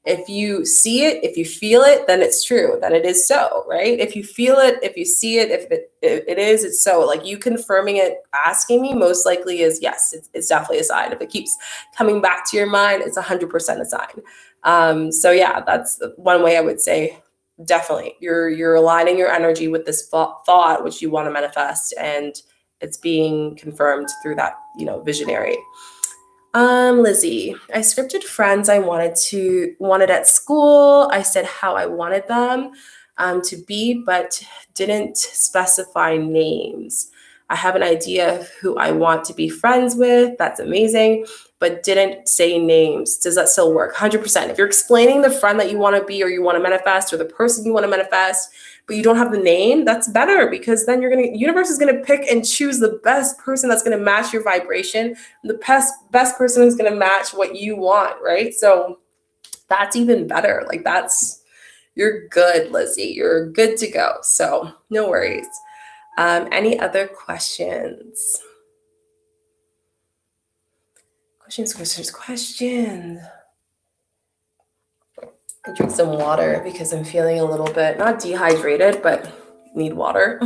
If you see it, if you feel it, then it's true, then it is so, right? If you feel it, if you see it, if it is, it's so. Like you confirming it, asking me, most likely is yes, it's definitely a sign. If it keeps coming back to your mind, it's 100% a sign. So yeah, that's one way I would say. Definitely, you're aligning your energy with this thought which you want to manifest, and it's being confirmed through that, visionary. Lizzie, I scripted friends I wanted at school. I said how I wanted them to be, but didn't specify names. I have an idea of who I want to be friends with. That's amazing. But didn't say names. Does that still work? 100%. If you're explaining the friend that you want to be or you want to manifest or the person you want to manifest, but you don't have the name, that's better, because then universe is going to pick and choose the best person that's going to match your vibration. The best person is going to match what you want, right? So that's even better. Like you're good, Lizzie. You're good to go. So no worries. Any other questions? Questions. I drink some water because I'm feeling a little bit, not dehydrated, but need water.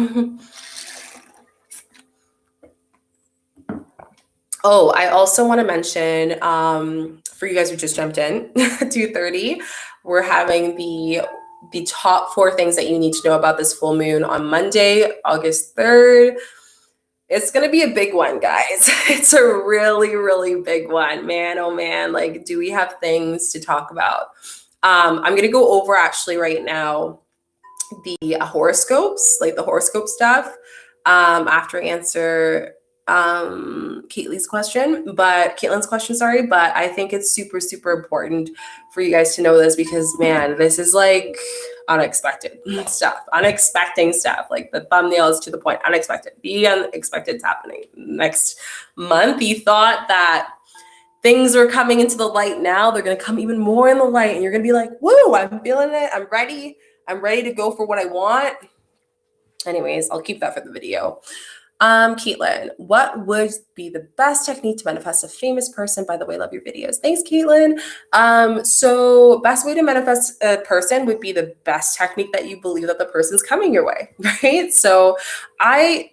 Oh, I also want to mention, for you guys who just jumped in, 2:30, we're having the top 4 things that you need to know about this full moon on Monday, August 3rd. It's going to be a big one, guys. It's a really, really big one, man. Oh man. Like, do we have things to talk about? I'm going to go over actually right now the horoscopes, like the horoscope stuff, after I answer Caitlin's question, sorry. But I think it's super, super important for you guys to know this, because man, this is like unexpected stuff, like the thumbnail is to the point. Unexpected. The unexpected is happening next month. You thought that things are coming into the light now. They're going to come even more in the light, and you're going to be like, woo, I'm feeling it. I'm ready to go for what I want. Anyways, I'll keep that for the video. Caitlin, what would be the best technique to manifest a famous person? By the way, love your videos. Thanks, Caitlin. So best way to manifest a person would be the best technique that you believe that the person's coming your way, right? So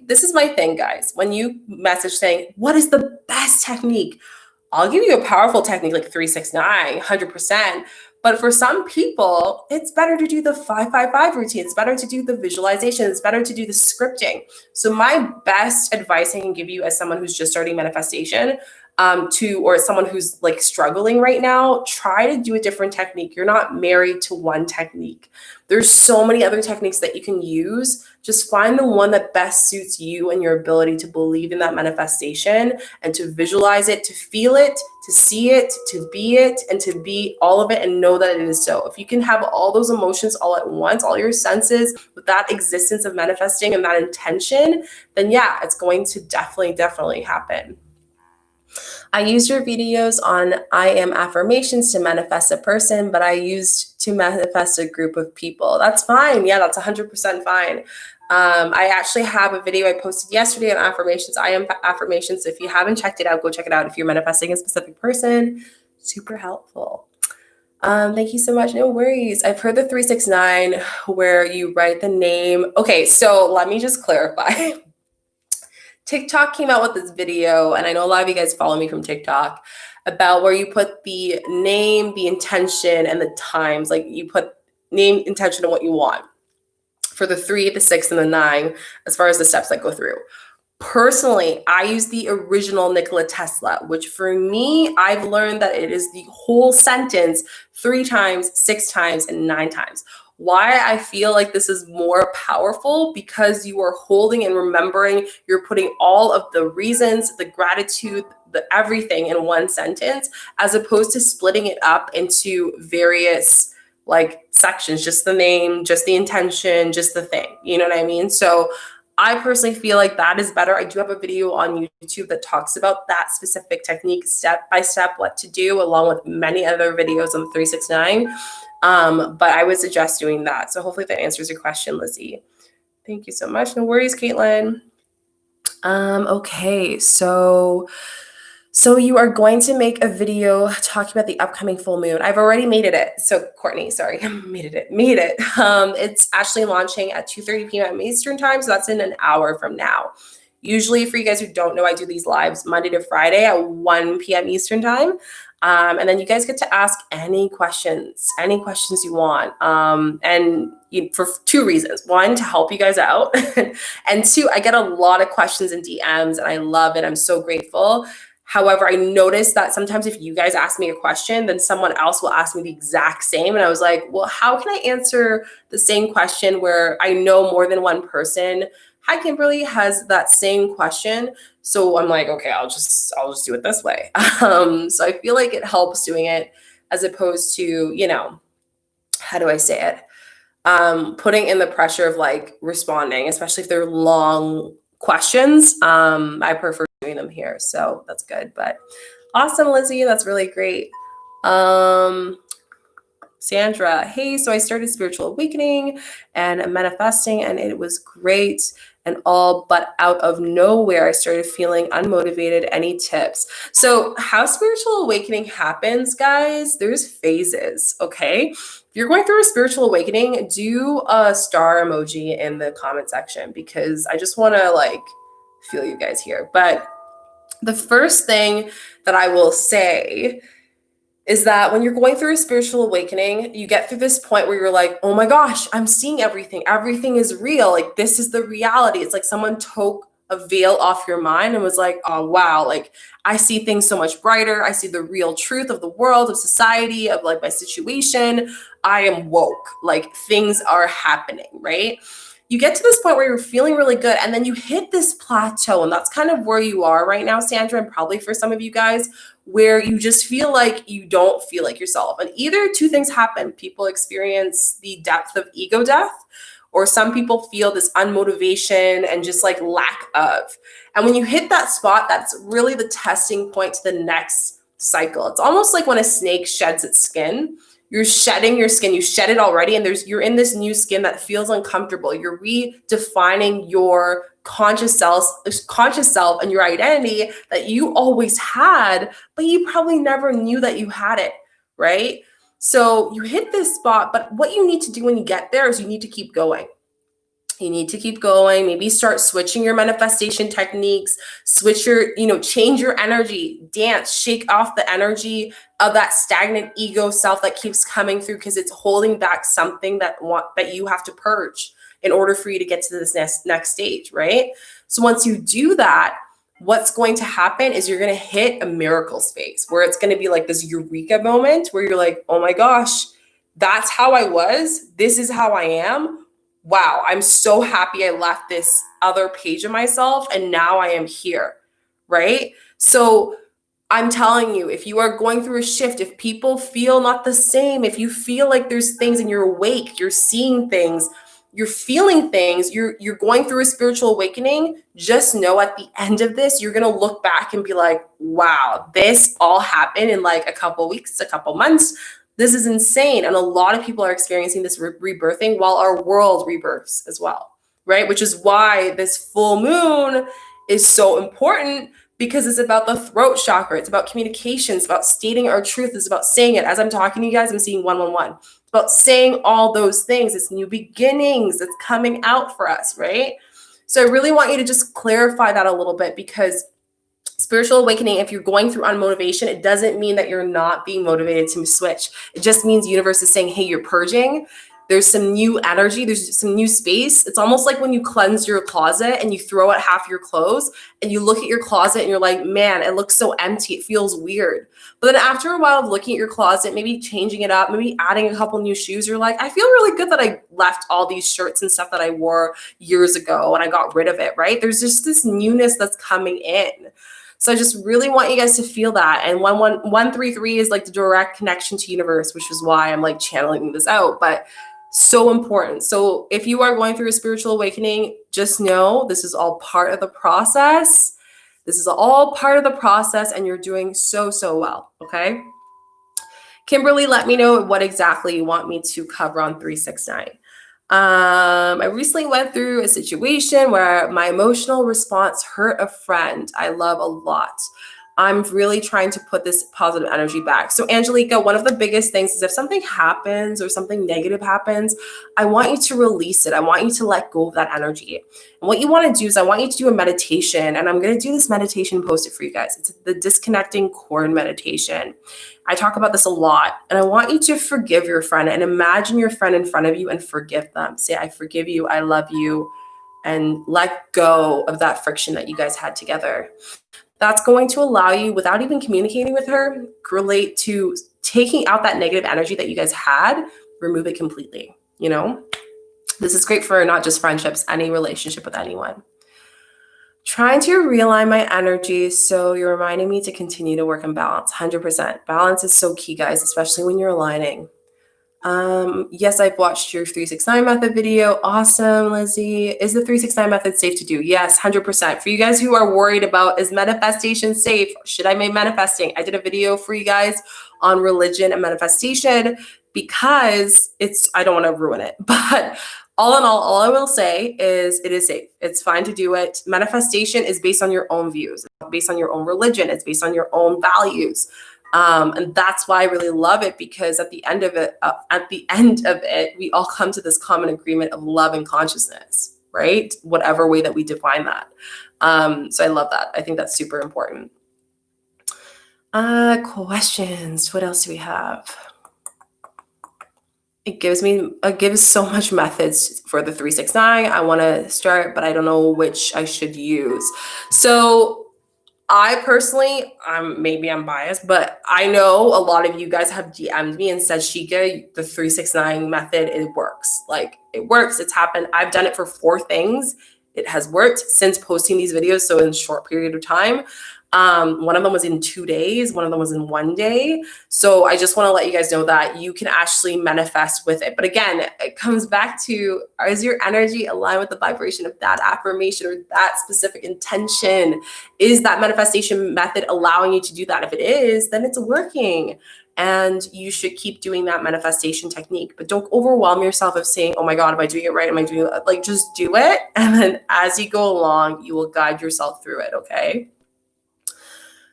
this is my thing, guys. When you message saying, what is the best technique? I'll give you a powerful technique like 369, 100%. But for some people, it's better to do the 555 routine. It's better to do the visualization. It's better to do the scripting. So my best advice I can give you as someone who's just starting manifestation, or someone who's like struggling right now, try to do a different technique. You're not married to one technique. There's so many other techniques that you can use. Just find the one that best suits you and your ability to believe in that manifestation and to visualize it, to feel it, to see it, to be it, and to be all of it and know that it is so. If you can have all those emotions all at once, all your senses with that existence of manifesting and that intention, then yeah, it's going to definitely happen. I used your videos on I am affirmations to manifest a person, but I used to manifest a group of people. That's fine. Yeah, that's 100% fine. I actually have a video I posted yesterday on affirmations. I am affirmations. So if you haven't checked it out, go check it out. If you're manifesting a specific person, super helpful. Thank you so much. No worries. I've heard the 369 where you write the name. Okay, so let me just clarify. TikTok came out with this video, and I know a lot of you guys follow me from TikTok, about where you put the name, the intention, and the times. Like you put name, intention, and what you want for the 3, the 6, and the 9, as far as the steps that go through. Personally, I use the original Nikola Tesla, which for me, I've learned that it is the whole sentence 3 times, 6 times, and 9 times. Why I feel like this is more powerful, because you are holding and remembering, you're putting all of the reasons, the gratitude, the everything in one sentence, as opposed to splitting it up into various like sections, just the name, just the intention, just the thing. You know what I mean? So I personally feel like that is better. I do have a video on YouTube that talks about that specific technique, step by step, what to do, along with many other videos on the 369. But I would suggest doing that. So hopefully that answers your question, Lizzie. Thank you so much. No worries, Caitlin. Okay, so you are going to make a video talking about the upcoming full moon. I've already made it. So Courtney, sorry, made it. It's actually launching at 2:30 p.m. Eastern time. So that's in an hour from now. Usually, for you guys who don't know, I do these lives Monday to Friday at 1 p.m. Eastern time. And then you guys get to ask any questions you want. For 2 reasons. 1, to help you guys out. And 2, I get a lot of questions and DMs, and I love it. I'm so grateful. However, I noticed that sometimes if you guys ask me a question, then someone else will ask me the exact same. And I was like, well, how can I answer the same question where I know more than one person Hi Kimberly has that same question. So I'm like, okay, I'll just do it this way. So I feel like it helps doing it as opposed to, you know, how do I say it? Putting in the pressure of like responding, especially if they're long questions. I prefer doing them here. So that's good. But awesome, Lizzie. That's really great. Sandra, hey, so I started spiritual awakening and manifesting, and it was great and all, but out of nowhere, I started feeling unmotivated. Any tips? So, how spiritual awakening happens, guys, there's phases, okay? If you're going through a spiritual awakening, do a star emoji in the comment section because I just want to like feel you guys here. But the first thing that I will say is that when you're going through a spiritual awakening, you get through this point where you're like, oh my gosh, I'm seeing everything. Everything is real. Like, this is the reality. It's like someone took a veil off your mind and was like, oh, wow, like I see things so much brighter. I see the real truth of the world, of society, of like my situation. I am woke. Like, things are happening, right? You get to this point where you're feeling really good, and then you hit this plateau, and that's kind of where you are right now, Sandra, and probably for some of you guys, where you just feel like you don't feel like yourself. And either two things happen. People experience the depth of ego death, or some people feel this unmotivation and just like lack of. And when you hit that spot, that's really the testing point to the next cycle. It's almost like when a snake sheds its skin. You're shedding your skin, you shed it already, and you're in this new skin that feels uncomfortable. You're redefining your conscious self and your identity that you always had, but you probably never knew that you had it, right? So you hit this spot, but what you need to do when you get there is you need to keep going. You need to keep going. Maybe start switching your manifestation techniques, change your energy, dance, shake off the energy of that stagnant ego self that keeps coming through because it's holding back something that you have to purge in order for you to get to this next stage, right? So once you do that, what's going to happen is you're going to hit a miracle space where it's going to be like this eureka moment where you're like, oh my gosh, that's how I was. This is how I am. Wow, I'm so happy I left this other page of myself and now I am here, right? So I'm telling you, if you are going through a shift, if people feel not the same, if you feel like there's things and you're awake, you're seeing things, you're feeling things, you're going through a spiritual awakening, just know at the end of this, you're going to look back and be like, wow, this all happened in like a couple weeks, a couple months. This is insane. And a lot of people are experiencing this rebirthing while our world rebirths as well, right? Which is why this full moon is so important because it's about the throat chakra. It's about communication. It's about stating our truth. It's about saying it. As I'm talking to you guys, I'm seeing 111. It's about saying all those things. It's new beginnings. It's coming out for us, right? So I really want you to just clarify that a little bit because spiritual awakening, if you're going through unmotivation, it doesn't mean that you're not being motivated to switch. It just means the universe is saying, hey, you're purging. There's some new energy. There's some new space. It's almost like when you cleanse your closet and you throw out half your clothes and you look at your closet and you're like, man, it looks so empty. It feels weird. But then after a while of looking at your closet, maybe changing it up, maybe adding a couple new shoes, you're like, I feel really good that I left all these shirts and stuff that I wore years ago and I got rid of it, right? There's just this newness that's coming in. So I just really want you guys to feel that. And 133 is like the direct connection to universe, which is why I'm like channeling this out, but so important. So if you are going through a spiritual awakening, just know this is all part of the process. This is all part of the process and you're doing so, so well. Okay. Kimberly, let me know what exactly you want me to cover on 369. I recently went through a situation where my emotional response hurt a friend I love a lot. I'm really trying to put this positive energy back. So Angelica, one of the biggest things is if something happens or something negative happens, I want you to release it. I want you to let go of that energy. And what you want to do is I want you to do a meditation, and I'm going to do this meditation and post it for you guys. It's the disconnecting cord meditation. I talk about this a lot, and I want you to forgive your friend and imagine your friend in front of you and forgive them. Say, I forgive you, I love you, and let go of that friction that you guys had together. That's going to allow you, without even communicating with her, relate to taking out that negative energy that you guys had, remove it completely, you know? This is great for not just friendships, any relationship with anyone. Trying to realign my energy, so you're reminding me to continue to work in balance. 100%. Balance is so key, guys, especially when you're aligning. Yes, I've watched your 369 method video. Awesome, Lizzie. Is the 369 method safe to do? Yes, 100%. For you guys who are worried about, is manifestation safe? Should I make manifesting? I did a video for you guys on religion and manifestation because I don't want to ruin it, but all in all I will say is it is safe. It's fine to do it. Manifestation is based on your own views, based on your own religion. It's based on your own values. And that's why I really love it, because at the end of it, we all come to this common agreement of love and consciousness, right? Whatever way that we define that. So I love that. I think that's super important. Questions. What else do we have? It gives so much methods for the 369. I want to start, but I don't know which I should use. So I personally, maybe I'm biased, but I know a lot of you guys have DM'd me and said, Shika, the 369 method, it works. Like, it works. It's happened. I've done it for 4 things. It has worked since posting these videos. So in a short period of time. One of them was in 2 days. One of them was in 1 day. So I just want to let you guys know that you can actually manifest with it. But again, it comes back to, is your energy aligned with the vibration of that affirmation or that specific intention? Is that manifestation method allowing you to do that? If it is, then it's working. And you should keep doing that manifestation technique. But don't overwhelm yourself of saying, oh my God, am I doing it right? Am I doing it? Like, just do it. And then as you go along, you will guide yourself through it, okay?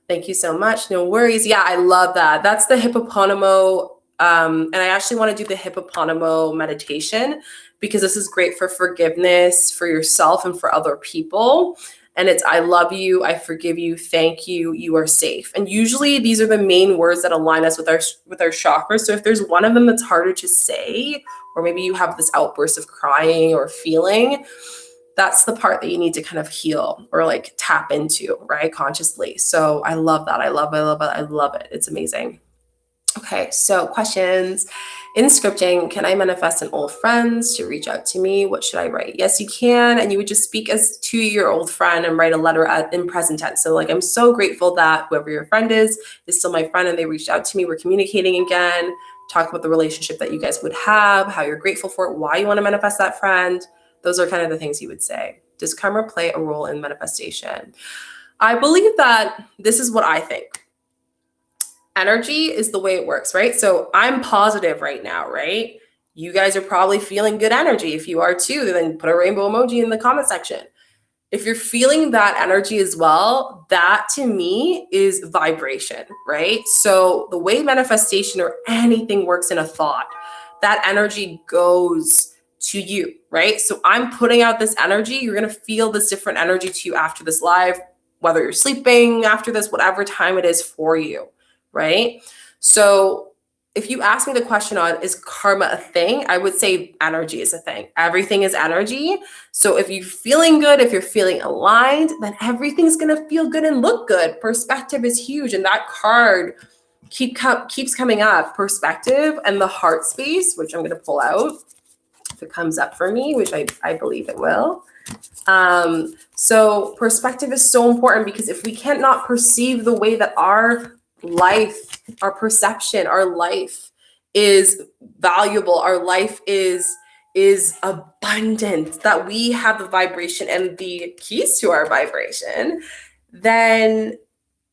Thank you so much. No worries. Yeah, I love that. That's the hippoponemo. And I actually want to do the hippoponemo meditation because this is great for forgiveness for yourself and for other people. And it's, I love you, I forgive you, thank you, you are safe. And usually these are the main words that align us with our chakras. So if there's one of them that's harder to say, or maybe you have this outburst of crying or feeling, that's the part that you need to kind of heal or like tap into, right? Consciously. So I love that. I love it. It's amazing. Okay, so questions. In scripting, can I manifest an old friend to reach out to me? What should I write? Yes, you can. And you would just speak as to your old friend and write a letter in present tense. So like, I'm so grateful that whoever your friend is still my friend and they reached out to me. We're communicating again. Talk about the relationship that you guys would have, how you're grateful for it, why you want to manifest that friend. Those are kind of the things you would say. Does karma play a role in manifestation? I believe that this is what I think. Energy is the way it works, right? So I'm positive right now, right? You guys are probably feeling good energy. If you are too, then put a rainbow emoji in the comment section. If you're feeling that energy as well, that to me is vibration, right? So the way manifestation or anything works in a thought, that energy goes to you, right? So I'm putting out this energy. You're going to feel this different energy to you after this live, whether you're sleeping after this, whatever time it is for you, right? So if you ask me the question on, is karma a thing? I would say energy is a thing. Everything is energy. So if you're feeling good, if you're feeling aligned, then everything's going to feel good and look good. Perspective is huge. And that card keeps coming up, perspective and the heart space, which I'm going to pull out if it comes up for me, which I believe it will. So perspective is so important because if we can't not perceive the way that our life, our perception, our life is valuable, our life is abundant, that we have the vibration and the keys to our vibration, then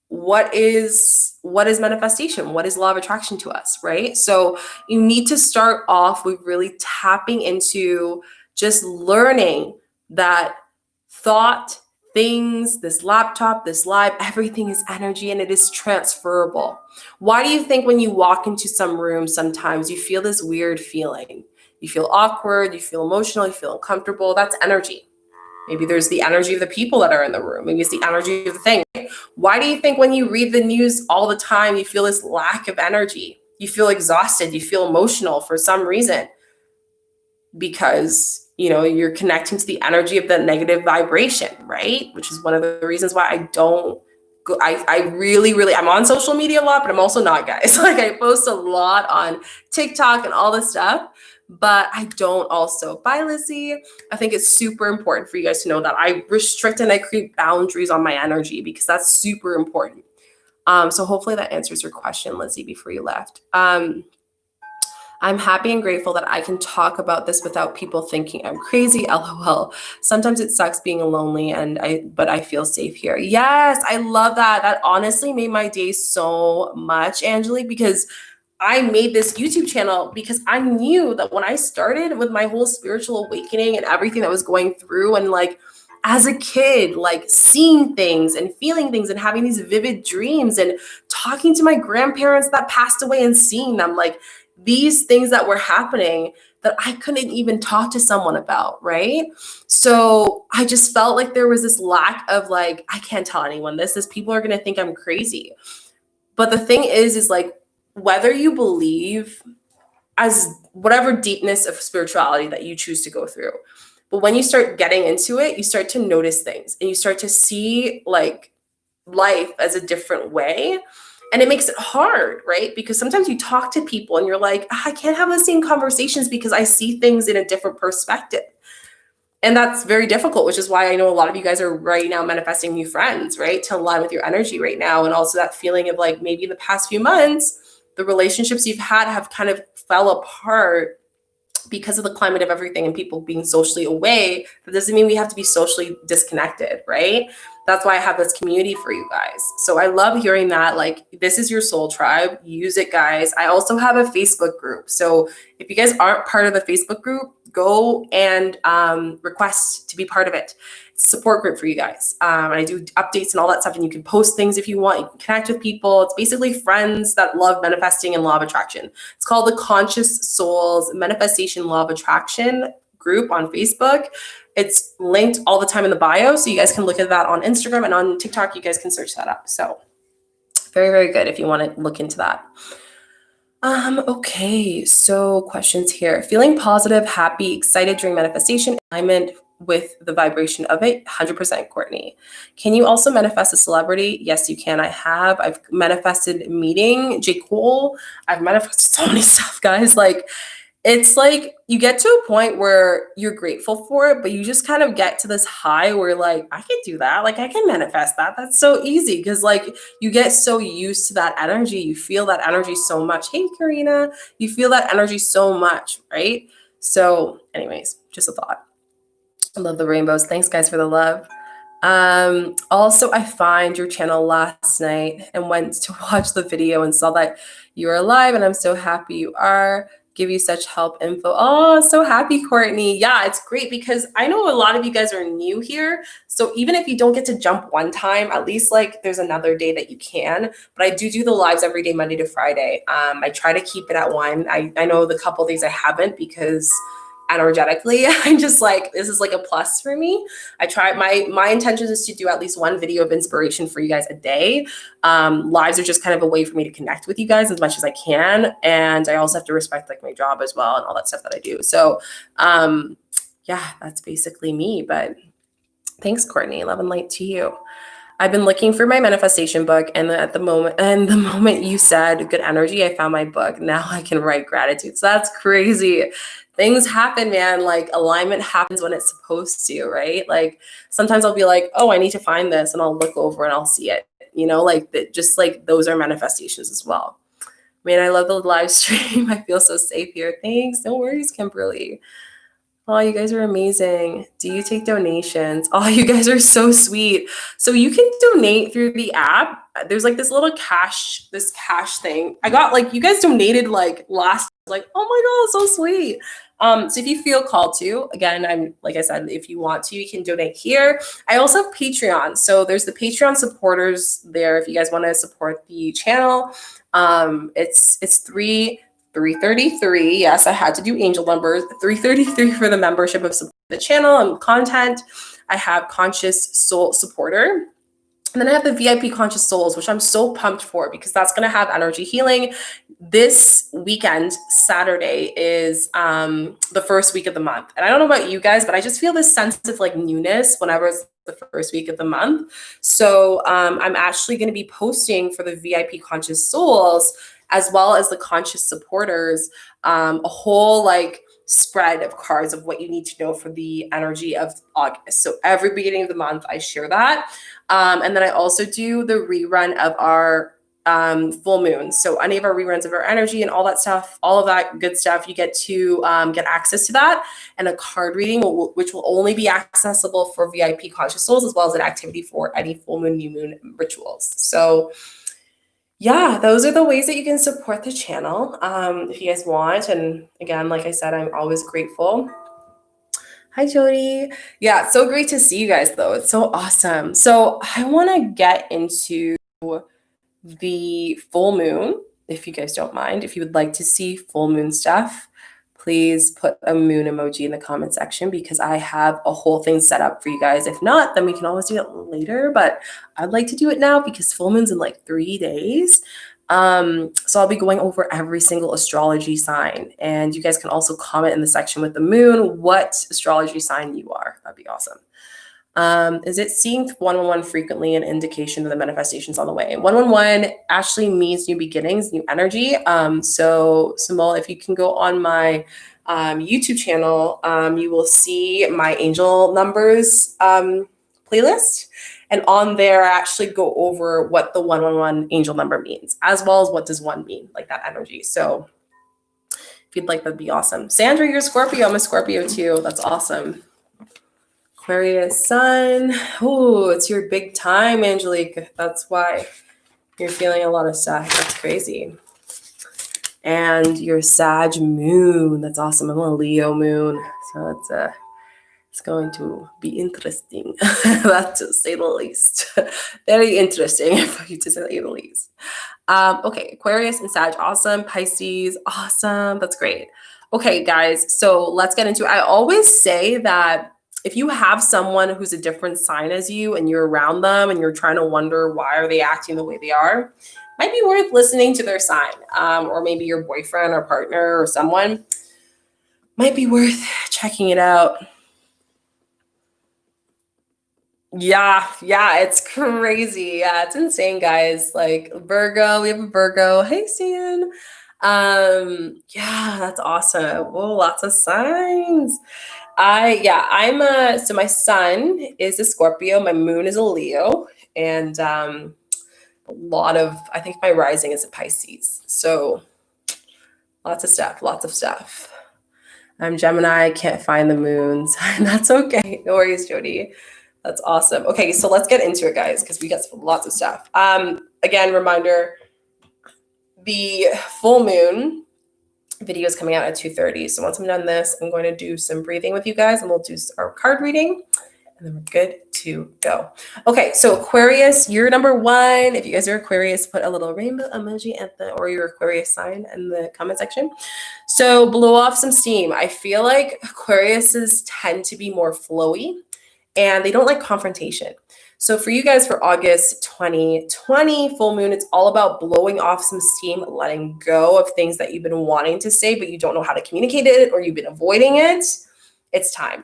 what is manifestation? What is law of attraction to us, right? So you need to start off with really tapping into just learning that thought, things, this laptop, this live, everything is energy and it is transferable. Why do you think when you walk into some room, sometimes you feel this weird feeling? You feel awkward, you feel emotional, you feel uncomfortable. That's energy. Maybe there's the energy of the people that are in the room. Maybe it's the energy of the thing. Why do you think when you read the news all the time, you feel this lack of energy? You feel exhausted, you feel emotional for some reason? Because, you're connecting to the energy of the negative vibration, right? Which is one of the reasons why I don't go, I really, I'm on social media a lot, but I'm also not, guys. Like I post a lot on TikTok and all this stuff, but I don't also. Bye, Lizzie. I think it's super important for you guys to know that I restrict and I create boundaries on my energy because that's super important. So hopefully that answers your question, Lizzie, before you left. I'm happy and grateful that I can talk about this without people thinking I'm crazy. LOL. Sometimes it sucks being lonely but I feel safe here. Yes, I love that. That honestly made my day so much, Angelique, because I made this YouTube channel because I knew that when I started with my whole spiritual awakening and everything that was going through, and like as a kid, like seeing things and feeling things and having these vivid dreams and talking to my grandparents that passed away and seeing them, like these things that were happening that I couldn't even talk to someone about, right? So I just felt like there was this lack of like, I can't tell anyone this people are going to think I'm crazy. But the thing is like, whether you believe as whatever deepness of spirituality that you choose to go through, but when you start getting into it, you start to notice things and you start to see like life as a different way. And it makes it hard, right? Because sometimes you talk to people and you're like, I can't have the same conversations because I see things in a different perspective. And that's very difficult, which is why I know a lot of you guys are right now manifesting new friends, right? To align with your energy right now. And also that feeling of like maybe in the past few months, the relationships you've had have kind of fell apart because of the climate of everything and people being socially away. That doesn't mean we have to be socially disconnected, right? That's why I have this community for you guys. So I love hearing that. Like, this is your soul tribe. Use it, guys. I also have a Facebook group. So if you guys aren't part of the Facebook group, go and request to be part of it. It's a support group for you guys. And I do updates and all that stuff, and you can post things if you want. You can connect with people. It's basically friends that love manifesting and law of attraction. It's called the Conscious Souls Manifestation Law of Attraction group on Facebook. It's linked all the time in the bio, so you guys can look at that on Instagram, and on TikTok, you guys can search that up. So very, very good if you want to look into that. Okay, so questions here. Feeling positive, happy, excited during manifestation, alignment with the vibration of it, 100% Courtney. Can you also manifest a celebrity? Yes, you can. I've manifested meeting J. Cole. I've manifested so many stuff, guys. Like, it's like you get to a point where you're grateful for it, but you just kind of get to this high where like, I can do that. Like, I can manifest that. That's so easy because like you get so used to that energy. You feel that energy so much. Hey, Karina, you feel that energy so much, right? So anyways, just a thought. I love the rainbows. Thanks, guys, for the love. Also, I found your channel last night and went to watch the video and saw that you are alive, and I'm so happy you are. Give you such help info. Oh, so happy, Courtney. Yeah, it's great because I know a lot of you guys are new here. So even if you don't get to jump one time, at least like there's another day that you can. But I do the lives every day, Monday to Friday. I try to keep it at 1. I know the couple days I haven't because energetically I'm just like, this is like a plus for me. I try, my intention is to do at least one video of inspiration for you guys a day. Lives are just kind of a way for me to connect with you guys as much as I can, and I also have to respect like my job as well and all that stuff that I do. So yeah, that's basically me. But thanks, Courtney. Love and light to you. I've been looking for my manifestation book, and the moment you said good energy, I found my book. Now I can write gratitude. So that's crazy. Things happen, man. Like, alignment happens when it's supposed to, right? Like, sometimes I'll be like, oh, I need to find this, and I'll look over and I'll see it. You know, like that. Just like those are manifestations as well. Man, I love the live stream. I feel so safe here. Thanks. No worries, Kimberly. Oh, you guys are amazing. Do you take donations? Oh, you guys are so sweet. So you can donate through the app. There's like this little cash thing. I got like, you guys donated like last, like, oh my God, so sweet. So if you feel called to, again, I'm like I said, if you want to, you can donate here. I also have Patreon. So there's the Patreon supporters there if you guys want to support the channel. It's $333. Yes, I had to do angel numbers. $333 for the membership of the channel and content. I have Conscious Soul Supporter. And then I have the VIP Conscious Souls, which I'm so pumped for because that's going to have energy healing. This weekend, Saturday, is the first week of the month. And I don't know about you guys, but I just feel this sense of like newness whenever it's the first week of the month. So I'm actually going to be posting for the VIP Conscious Souls as well as the Conscious Supporters, a whole like spread of cards of what you need to know for the energy of August. So every beginning of the month, I share that. And then I also do the rerun of our full moon. So any of our reruns of our energy and all that stuff, all of that good stuff, you get to get access to that, and a card reading, which will only be accessible for VIP conscious souls, as well as an activity for any full moon, new moon rituals. So yeah, those are the ways that you can support the channel if you guys want. And again, like I said, I'm always grateful. Hi, Jody. Yeah, so great to see you guys, though. It's so awesome. So I want to get into the full moon, if you guys don't mind. If you would like to see full moon stuff, please put a moon emoji in the comment section, because I have a whole thing set up for you guys. If not, then we can always do it later, but I'd like to do it now because full moon's in like 3 days. So I'll be going over every single astrology sign, and you guys can also comment in the section with the moon what astrology sign you are. That'd be awesome. Is it seeing 111 frequently an indication of the manifestations on the way? 111 actually means new beginnings, new energy. So Simone, if you can go on my YouTube channel, you will see my angel numbers playlist. And on there, I actually go over what the 111 angel number means, as well as what does one mean, like that energy. So if you'd like, that'd be awesome. Sandra, you're a Scorpio. I'm a Scorpio too. That's awesome. Aquarius sun. Oh, it's your big time, Angelique. That's why you're feeling a lot of stuff. That's crazy. And your Sag moon. That's awesome. I'm a Leo moon. So it's going to be interesting. That's to say the least. Very interesting, for you to say the least. Okay, Aquarius and Sag, awesome. Pisces, awesome. That's great. Okay, guys, so let's get into it. I always say that if you have someone who's a different sign as you and you're around them and you're trying to wonder why are they acting the way they are, might be worth listening to their sign, or maybe your boyfriend or partner or someone might be worth checking it out. Yeah, it's crazy. Yeah, it's insane, guys. Like Virgo, we have a Virgo. Hey, Stan. Yeah, that's awesome. Oh, lots of signs. So my sun is a Scorpio, my moon is a Leo, and a lot of, I think my rising is a Pisces. So lots of stuff. I'm Gemini, can't find the moons. That's okay. No worries, Jody. That's awesome. Okay, so let's get into it, guys, because we got lots of stuff. Again, reminder, the full moon video is coming out at 2:30. So once I'm done this, I'm going to do some breathing with you guys, and we'll do our card reading, and then we're good to go. Okay, so Aquarius, you're number 1. If you guys are Aquarius, put a little rainbow emoji or your Aquarius sign in the comment section. So blow off some steam. I feel like Aquariuses tend to be more flowy, and they don't like confrontation. So for you guys, for August 2020 full moon, it's all about blowing off some steam, letting go of things that you've been wanting to say, but you don't know how to communicate it, or you've been avoiding it. It's time.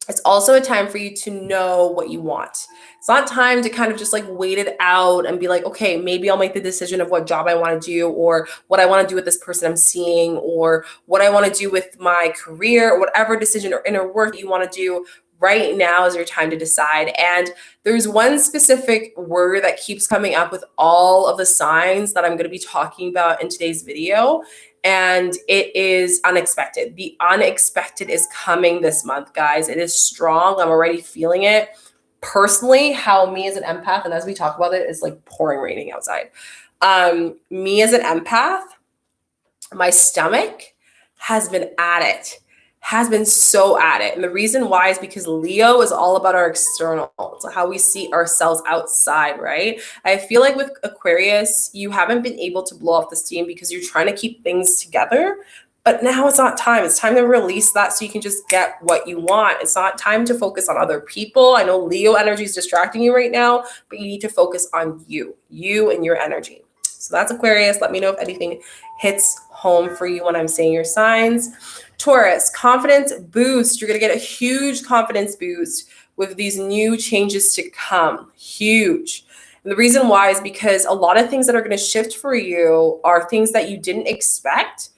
It's also a time for you to know what you want. It's not time to kind of just like wait it out and be like, okay, maybe I'll make the decision of what job I want to do, or what I want to do with this person I'm seeing, or what I want to do with my career, or whatever decision or inner work you want to do. Right now is your time to decide. And there's one specific word that keeps coming up with all of the signs that I'm going to be talking about in today's video. And it is unexpected. The unexpected is coming this month, guys. It is strong. I'm already feeling it. Personally, how me as an empath, and as we talk about it, is like pouring raining outside. Me as an empath, my stomach has been at it. Has been so at it. And the reason why is because Leo is all about our external, so how we see ourselves outside, right? I feel like with Aquarius, you haven't been able to blow off the steam because you're trying to keep things together. But now it's not time. It's time to release that so you can just get what you want. It's not time to focus on other people. I know Leo energy is distracting you right now, but you need to focus on you and your energy. So that's Aquarius. Let me know if anything hits home for you when I'm saying your signs. Taurus, confidence boost. You're going to get a huge confidence boost with these new changes to come. Huge. And the reason why is because a lot of things that are going to shift for you are things that you didn't expect,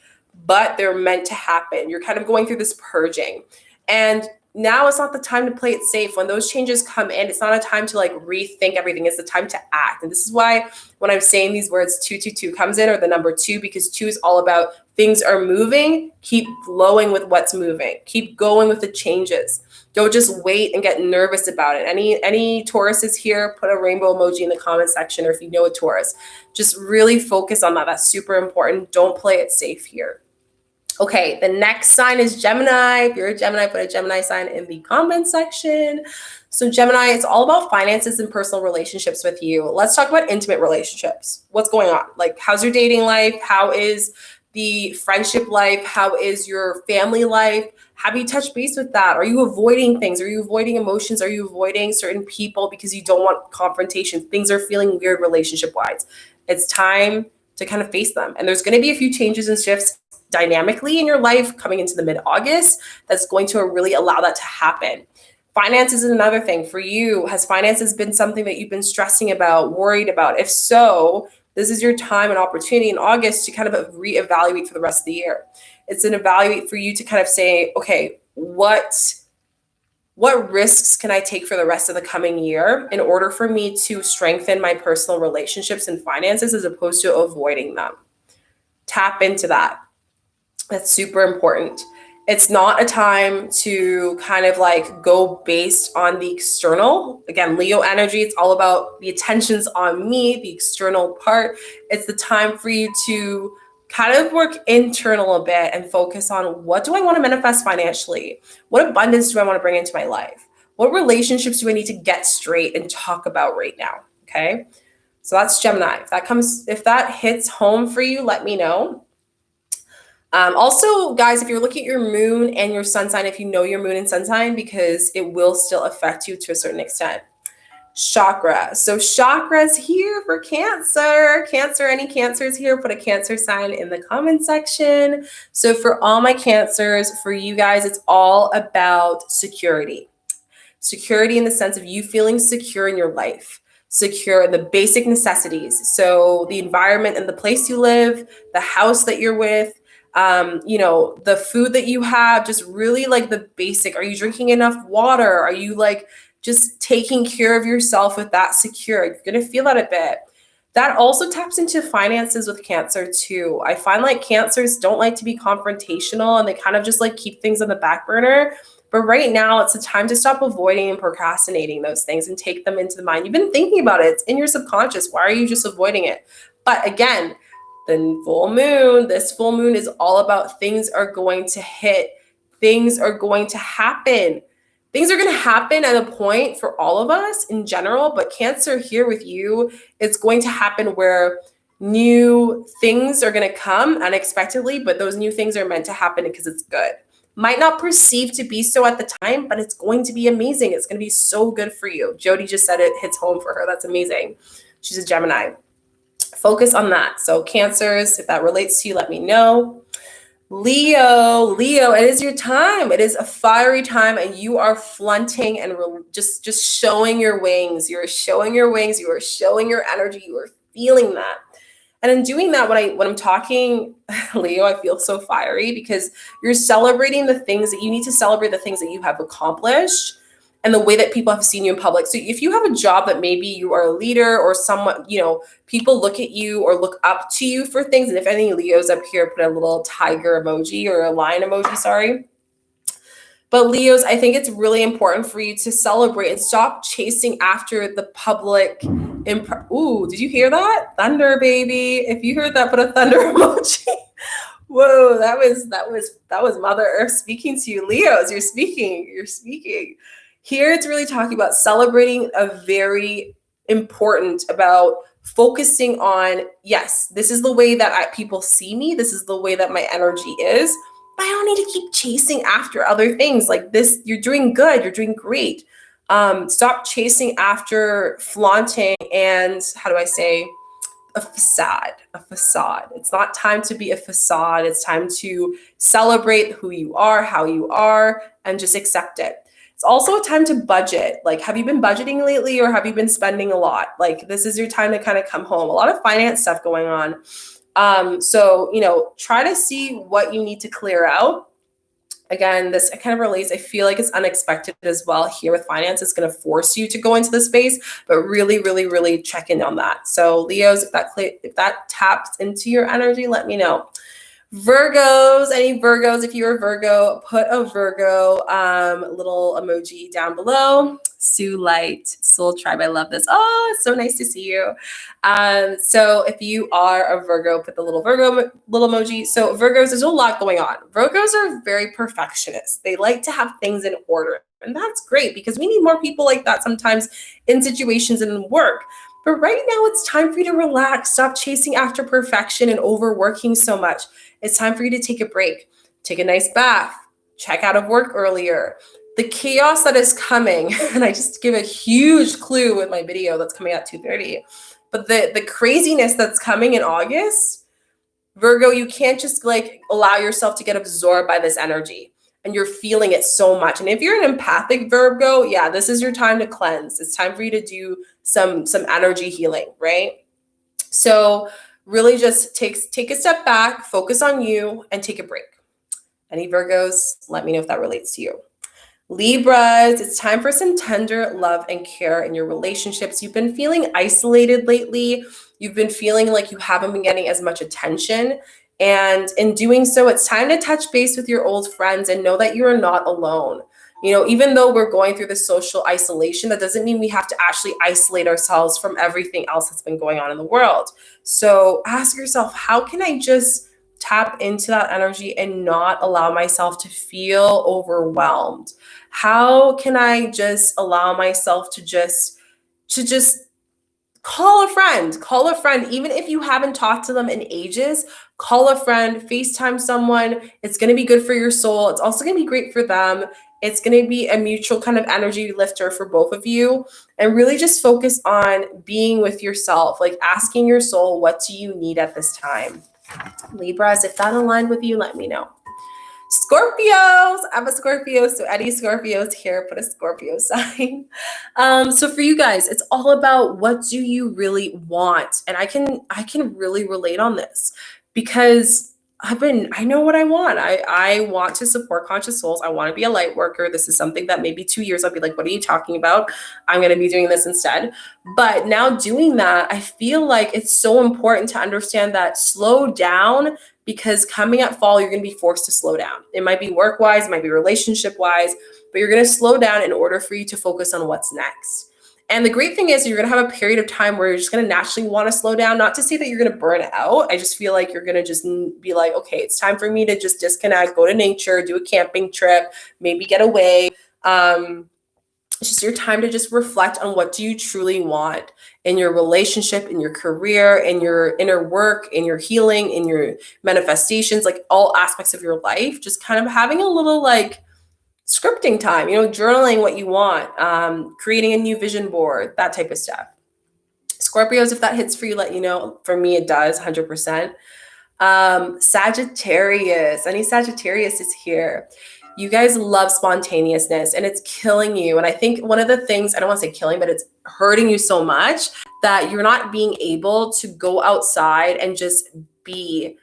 but they're meant to happen. You're kind of going through this purging. And now it's not the time to play it safe. When those changes come in, it's not a time to like rethink everything. It's the time to act. And this is why when I'm saying these words, 222 comes in, or the number 2, because 2 is all about things are moving. Keep flowing with what's moving. Keep going with the changes. Don't just wait and get nervous about it. Any Tauruses here, put a rainbow emoji in the comment section, or if you know a Taurus, just really focus on that. That's super important. Don't play it safe here. Okay, the next sign is Gemini. If you're a Gemini, put a Gemini sign in the comment section. So Gemini, it's all about finances and personal relationships with you. Let's talk about intimate relationships. What's going on? Like, how's your dating life? How is the friendship life? How is your family life? Have you touched base with that? Are you avoiding things? Are you avoiding emotions? Are you avoiding certain people because you don't want confrontation? Things are feeling weird relationship-wise. It's time to kind of face them. And there's going to be a few changes and shifts dynamically in your life coming into the mid-August that's going to really allow that to happen. Finances is another thing for you. Has finances been something that you've been stressing about, worried about? If so, this is your time and opportunity in August to kind of reevaluate for the rest of the year. It's an evaluate for you to kind of say, okay, what risks can I take for the rest of the coming year in order for me to strengthen my personal relationships and finances as opposed to avoiding them? Tap into that. That's super important. It's not a time to kind of like go based on the external. Again, Leo energy, it's all about the attention's on me, the external part. It's the time for you to kind of work internal a bit and focus on, what do I want to manifest financially? What abundance do I want to bring into my life? What relationships do I need to get straight and talk about right now? Okay. So that's Gemini. If that hits home for you, let me know. Also, guys, if you're looking at your moon and your sun sign, if you know your moon and sun sign, because it will still affect you to a certain extent. Chakra. So chakra's here for Cancer. Cancer, any Cancers here, put a Cancer sign in the comment section. So for all my Cancers, for you guys, it's all about security. Security in the sense of you feeling secure in your life, secure in the basic necessities. So the environment and the place you live, the house that you're with, the food that you have, just really like the basic. Are you drinking enough water? Are you like just taking care of yourself with that secure? You're going to feel that a bit. That also taps into finances with Cancer too. I find like Cancers don't like to be confrontational and they kind of just like keep things on the back burner. But right now it's a time to stop avoiding and procrastinating those things and take them into the mind. You've been thinking about it. It's in your subconscious. Why are you just avoiding it? But again, this full moon is all about things are going to hit. Things are going to happen. Things are going to happen at a point for all of us in general, but Cancer here with you, it's going to happen where new things are going to come unexpectedly, but those new things are meant to happen because it's good. Might not perceive to be so at the time, but it's going to be amazing. It's going to be so good for you. Jody just said it hits home for her. That's amazing. She's a Gemini. Focus on that. So Cancers, if that relates to you, let me know. Leo, it is your time. It is a fiery time and you are flaunting and just showing your wings. You're showing your wings. You are showing your energy. You are feeling that. And in doing that, when I'm talking, Leo, I feel so fiery because you're celebrating the things that you need to celebrate, the things that you have accomplished and the way that people have seen you in public. So if you have a job that maybe you are a leader or someone, people look at you or look up to you for things. And if any Leos up here, put a little tiger emoji or a lion emoji, sorry. But Leos, I think it's really important for you to celebrate and stop chasing after the public. Ooh, did you hear that? Thunder, baby. If you heard that, put a thunder emoji. Whoa, that was Mother Earth speaking to you. Leos, you're speaking. Here it's really talking about celebrating a very important about focusing on, yes, this is the way that people see me. This is the way that my energy is. But I don't need to keep chasing after other things like this. You're doing good. You're doing great. Stop chasing after flaunting and a facade. It's not time to be a facade. It's time to celebrate who you are, how you are, and just accept it. It's also a time to budget. Like, have you been budgeting lately or have you been spending a lot? Like, this is your time to kind of come home. A lot of finance stuff going on. So, you know, try to see what you need to clear out. Again, this kind of relates. I feel like it's unexpected as well here with finance. It's going to force you to go into the space, but really, really, really check in on that. So Leos, if that taps into your energy, let me know. Virgos, any Virgos, if you're a Virgo, put a Virgo little emoji down below. Sue Light, Soul Tribe, I love this. Oh, it's so nice to see you. So if you are a Virgo, put the little Virgo little emoji. So Virgos, there's a lot going on. Virgos are very perfectionists. They like to have things in order. And that's great because we need more people like that sometimes in situations and in work. But right now it's time for you to relax, stop chasing after perfection and overworking so much. It's time for you to take a break, take a nice bath, check out of work earlier. The chaos that is coming, and I just give a huge clue with my video that's coming out 2:30, but the craziness that's coming in August, Virgo, you can't just like allow yourself to get absorbed by this energy. And you're feeling it so much. And if you're an empathic Virgo, yeah, this is your time to cleanse. It's time for you to do some energy healing, right? So really just take a step back, focus on you, and take a break. Any Virgos, let me know if that relates to you. Libras, it's time for some tender love and care in your relationships. You've been feeling isolated lately. You've been feeling like you haven't been getting as much attention. And in doing so, it's time to touch base with your old friends and know that you are not alone. You know, even though we're going through this social isolation, that doesn't mean we have to actually isolate ourselves from everything else that's been going on in the world. So ask yourself, how can I just tap into that energy and not allow myself to feel overwhelmed? How can I just allow myself to just call a friend, even if you haven't talked to them in ages, call a friend, FaceTime someone. It's going to be good for your soul. It's also going to be great for them. It's going to be a mutual kind of energy lifter for both of you, and really just focus on being with yourself, like asking your soul, what do you need at this time? Libras, if that aligned with you, let me know. Scorpios, I'm a Scorpio, so any Scorpios here, put a Scorpio sign. So for you guys, it's all about what do you really want, and I can really relate on this because I know what I want. I want to support conscious souls. I want to be a light worker. This is something that maybe 2 years I'll be like, what are you talking about? I'm going to be doing this instead. But now doing that, I feel like it's so important to understand that slow down, because coming at fall, you're going to be forced to slow down. It might be work-wise, it might be relationship-wise, but you're going to slow down in order for you to focus on what's next. And the great thing is you're going to have a period of time where you're just going to naturally want to slow down. Not to say that you're going to burn out. I just feel like you're going to just be like, okay, it's time for me to just disconnect, go to nature, do a camping trip, maybe get away. It's just your time to just reflect on what do you truly want in your relationship, in your career, in your inner work, in your healing, in your manifestations, like all aspects of your life. Just kind of having a little like scripting time, you know, journaling what you want, creating a new vision board, that type of stuff. Scorpios, if that hits for you, let you know. For me, it does, 100%. Sagittarius, any Sagittarius is here. You guys love spontaneousness and it's killing you. And I think one of the things, I don't want to say killing, but it's hurting you so much that you're not being able to go outside and just be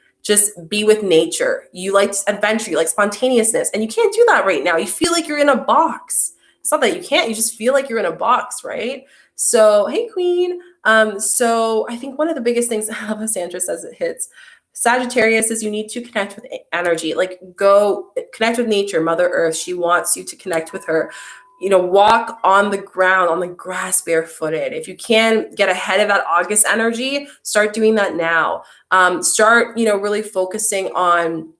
with nature. You like adventure, you like spontaneousness, and you can't do that right now. You feel like you're in a box. It's not that you can't, you just feel like you're in a box, right? So, hey, Queen. So I think one of the biggest things, I love how Sandra says it hits, Sagittarius is you need to connect with energy, like go connect with nature, Mother Earth. She wants you to connect with her. You know, walk on the ground, on the grass barefooted. If you can get ahead of that August energy, start doing that now. Start, you know, really focusing on,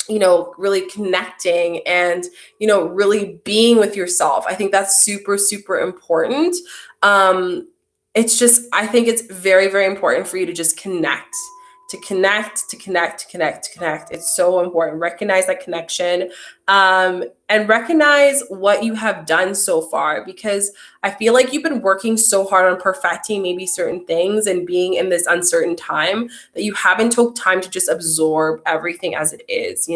you know, really connecting and, you know, really being with yourself. I think that's super, super important. It's just, I think it's very, very important for you to just connect. It's so important. Recognize that connection. and recognize what you have done so far, because I feel like you've been working so hard on perfecting maybe certain things and being in this uncertain time that you haven't took time to just absorb everything as it is,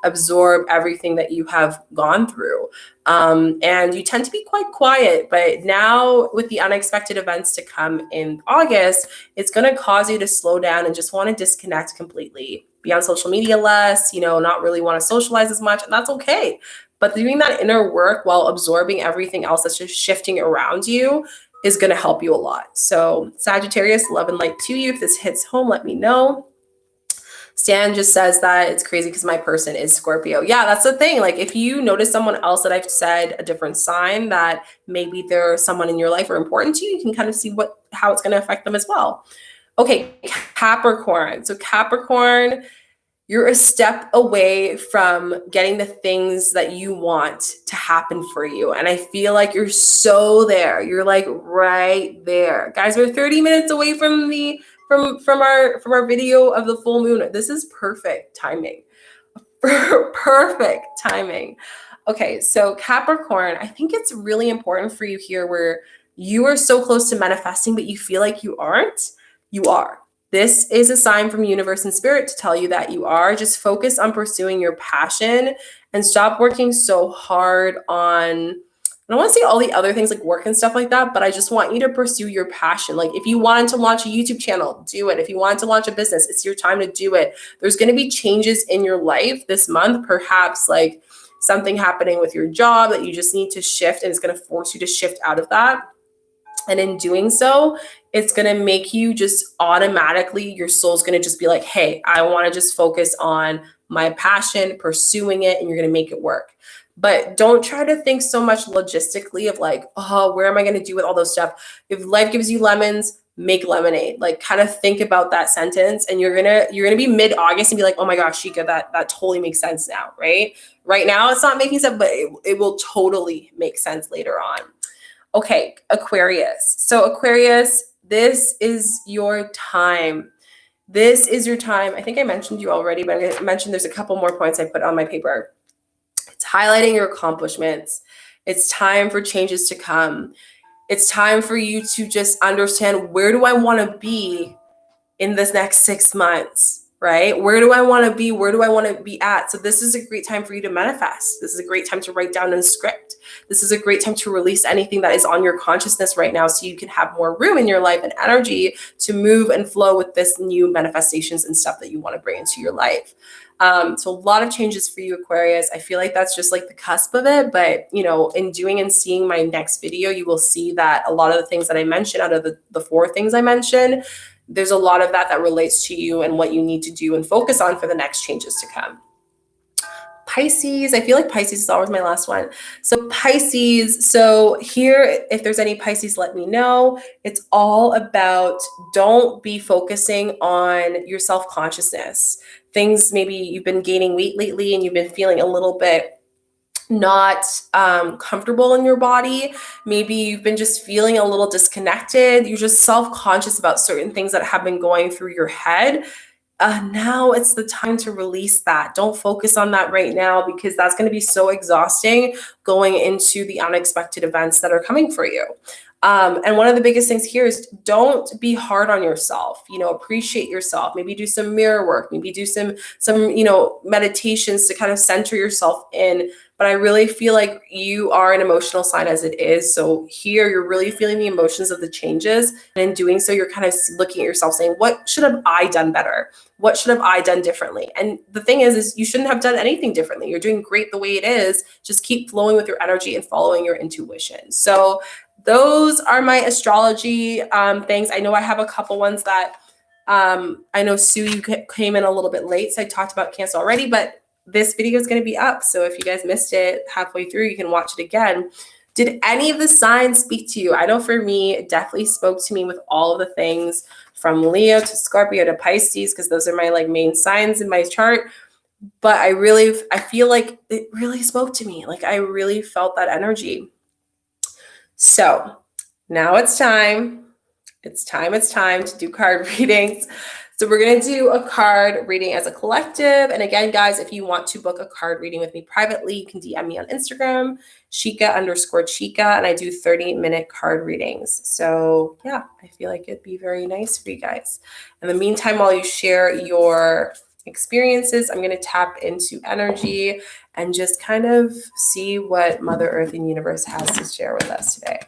absorb everything that you have gone through. And you tend to be quite quiet, but now with the unexpected events to come in August, it's going to cause you to slow down and just want to disconnect completely, be on social media less, not really want to socialize as much, and that's okay. But doing that inner work while absorbing everything else that's just shifting around you is going to help you a lot. So Sagittarius, love and light to you. If this hits home, let me know. Stan just says that it's crazy because my person is Scorpio. Yeah, that's the thing. Like, if you notice someone else that I've said a different sign, that maybe they're someone in your life or important to you, you can kind of see how it's going to affect them as well. Okay, Capricorn. So Capricorn, you're a step away from getting the things that you want to happen for you. And I feel like you're so there. You're like right there. Guys, we're 30 minutes away from our video of the full moon. This is perfect timing. Perfect timing. Okay, so Capricorn, I think it's really important for you here where you are so close to manifesting, but you feel like you aren't. You are. This is a sign from universe and spirit to tell you that you are. Just focus on pursuing your passion and stop working so hard on, I don't want to say all the other things like work and stuff like that, but I just want you to pursue your passion. Like, if you wanted to launch a YouTube channel, do it. If you wanted to launch a business, it's your time to do it. There's going to be changes in your life this month, perhaps like something happening with your job that you just need to shift, and it's going to force you to shift out of that. And in doing so, it's going to make you just automatically, your soul's going to just be like, hey, I want to just focus on my passion, pursuing it, and you're going to make it work. But don't try to think so much logistically of like, oh, where am I going to do with all those stuff? If life gives you lemons, make lemonade. Like, kind of think about that sentence, and you're gonna be mid-August and be like, oh my gosh, Chica, that totally makes sense now, right? Right now it's not making sense, but it will totally make sense later on. Okay, Aquarius. So Aquarius, this is your time. This is your time. I think I mentioned you already, but I'm going to mention there's a couple more points I put on my paper. It's highlighting your accomplishments. It's time for changes to come. It's time for you to just understand, where do I want to be in this next 6 months? Right? Where do I want to be? Where do I want to be at? So this is a great time for you to manifest. This is a great time to write down in script. This is a great time to release anything that is on your consciousness right now, so you can have more room in your life and energy to move and flow with this new manifestations and stuff that you want to bring into your life. So a lot of changes for you, Aquarius. I feel like that's just like the cusp of it. But, in doing and seeing my next video, you will see that a lot of the things that I mentioned, out of the 4 things I mentioned, there's a lot of that relates to you and what you need to do and focus on for the next changes to come. Pisces, I feel like Pisces is always my last one. So Pisces, so here, if there's any Pisces, let me know. It's all about, don't be focusing on your self-consciousness. Things, maybe you've been gaining weight lately and you've been feeling a little bit not comfortable in your body. Maybe you've been just feeling a little disconnected. You're just self-conscious about certain things that have been going through your head. Now it's the time to release that. Don't focus on that right now, because that's going to be so exhausting going into the unexpected events that are coming for you. And one of the biggest things here is, don't be hard on yourself. Appreciate yourself. Maybe do some mirror work. Maybe do some meditations to kind of center yourself in. But I really feel like you are an emotional sign as it is. So here, you're really feeling the emotions of the changes. And in doing so, you're kind of looking at yourself saying, what should have I done better? What should have I done differently? And the thing is you shouldn't have done anything differently. You're doing great the way it is. Just keep flowing with your energy and following your intuition. So those are my astrology things. I know I have a couple ones that I know, Sue, you came in a little bit late, so I talked about Cancer already, but this video is going to be up. So if you guys missed it halfway through, you can watch it again. Did any of the signs speak to you? I know for me, it definitely spoke to me with all of the things from Leo to Scorpio to Pisces, because those are my main signs in my chart. But I feel like it really spoke to me. Like, I really felt that energy. So now it's time. It's time to do card readings. So we're going to do a card reading as a collective. And again, guys, if you want to book a card reading with me privately, you can DM me on Instagram, Shika_Chica, and I do 30-minute card readings. So yeah, I feel like it'd be very nice for you guys. In the meantime, while you share your experiences, I'm going to tap into energy and just kind of see what Mother Earth and Universe has to share with us today.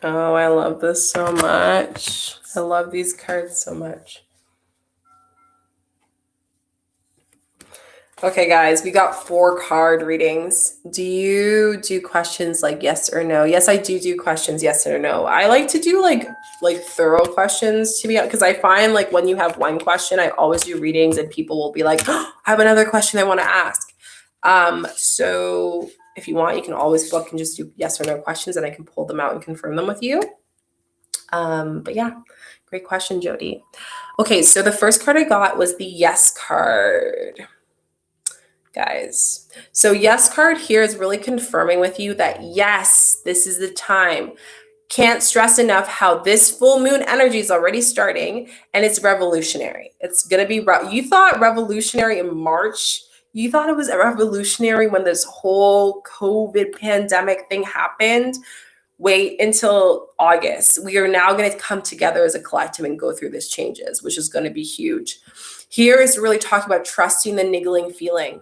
Oh, I love this so much. I love these cards so much. Okay, guys, we got 4 card readings. Do you do questions like yes or no? Yes, I do questions yes or no. I like to do like thorough questions, to be honest, because I find like when you have one question, I always do readings and people will be like, oh, I have another question I want to ask. So if you want, you can always book and just do yes or no questions and I can pull them out and confirm them with you. But yeah, great question, Jody. Okay, so the first card I got was the yes card, guys. So yes card here is really confirming with you that yes, this is the time. Can't stress enough how this full moon energy is already starting and it's revolutionary. It's going to be, you thought revolutionary in March. You thought it was revolutionary when this whole COVID pandemic thing happened. Wait until August. We are now going to come together as a collective and go through these changes, which is going to be huge. Here is really talking about trusting the niggling feeling.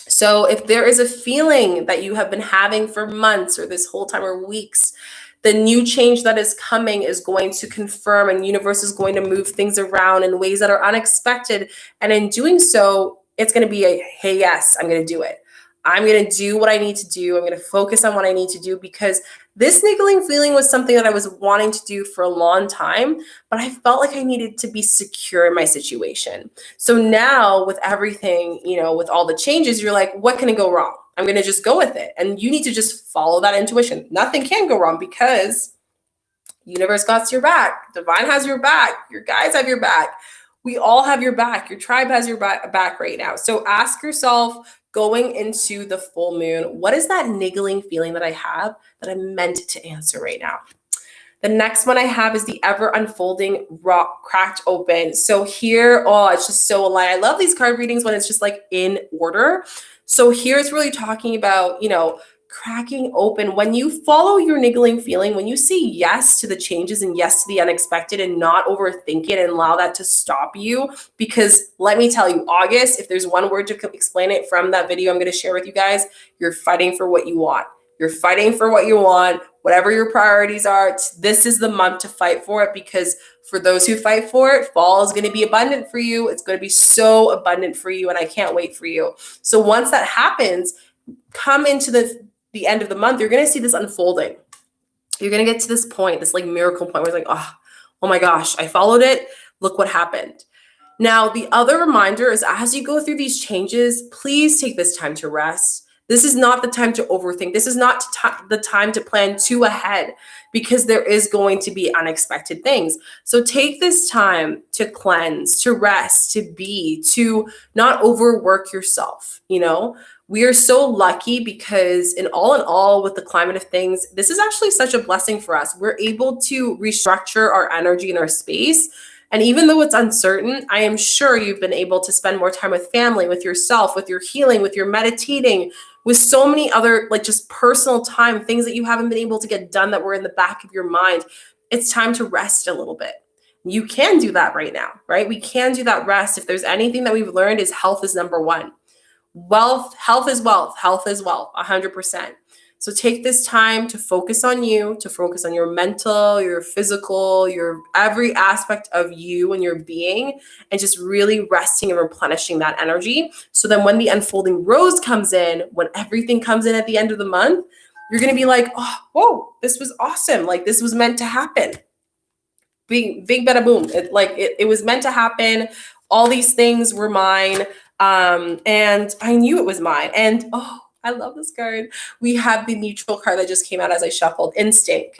So if there is a feeling that you have been having for months or this whole time or weeks, the new change that is coming is going to confirm, and universe is going to move things around in ways that are unexpected. And in doing so, it's going to be a, hey, yes, I'm going to do it. I'm going to do what I need to do. I'm going to focus on what I need to do, because this niggling feeling was something that I was wanting to do for a long time, but I felt like I needed to be secure in my situation. So now with everything, with all the changes, you're like, what can go wrong? I'm going to just go with it. And you need to just follow that intuition. Nothing can go wrong because universe got your back. Divine has your back. Your guides have your back. We all have your back. Your tribe has your back right now. So ask yourself, going into the full moon, what is that niggling feeling that I have that I'm meant to answer right now? The next one I have is the ever unfolding rock cracked open. So here, it's just so aligned. I love these card readings when it's just like in order. So here it's really talking about, cracking open. When you follow your niggling feeling, when you say yes to the changes and yes to the unexpected and not overthink it and allow that to stop you, because let me tell you, August, if there's one word to explain it from that video I'm going to share with you guys, you're fighting for what you want. You're fighting for what you want, whatever your priorities are. This is the month to fight for it, because for those who fight for it, fall is going to be abundant for you. It's going to be so abundant for you, and I can't wait for you. So once that happens, come into the end of the month, you're going to see this unfolding. You're going to get to this point, this like miracle point where it's like, oh my gosh, I followed it. Look what happened. Now, the other reminder is as you go through these changes, please take this time to rest. This is not the time to overthink. This is not the time to plan too ahead, because there is going to be unexpected things. So take this time to cleanse, to rest, to not overwork yourself. We are so lucky because in all, with the climate of things, this is actually such a blessing for us. We're able to restructure our energy and our space. And even though it's uncertain, I am sure you've been able to spend more time with family, with yourself, with your healing, with your meditating, with so many other just personal time, things that you haven't been able to get done that were in the back of your mind. It's time to rest a little bit. You can do that right now, right? We can do that rest. If there's anything that we've learned, is health is number one. Health is wealth, 100%. So take this time to focus on you, to focus on your mental, your physical, your every aspect of you and your being, and just really resting and replenishing that energy. So then when the unfolding rose comes in, when everything comes in at the end of the month, you're going to be like, oh, whoa, this was awesome. Like this was meant to happen. big bada boom. It was meant to happen. All these things were mine. And I knew it was mine. And oh, I love this card. We have the neutral card that just came out as I shuffled. Instinct.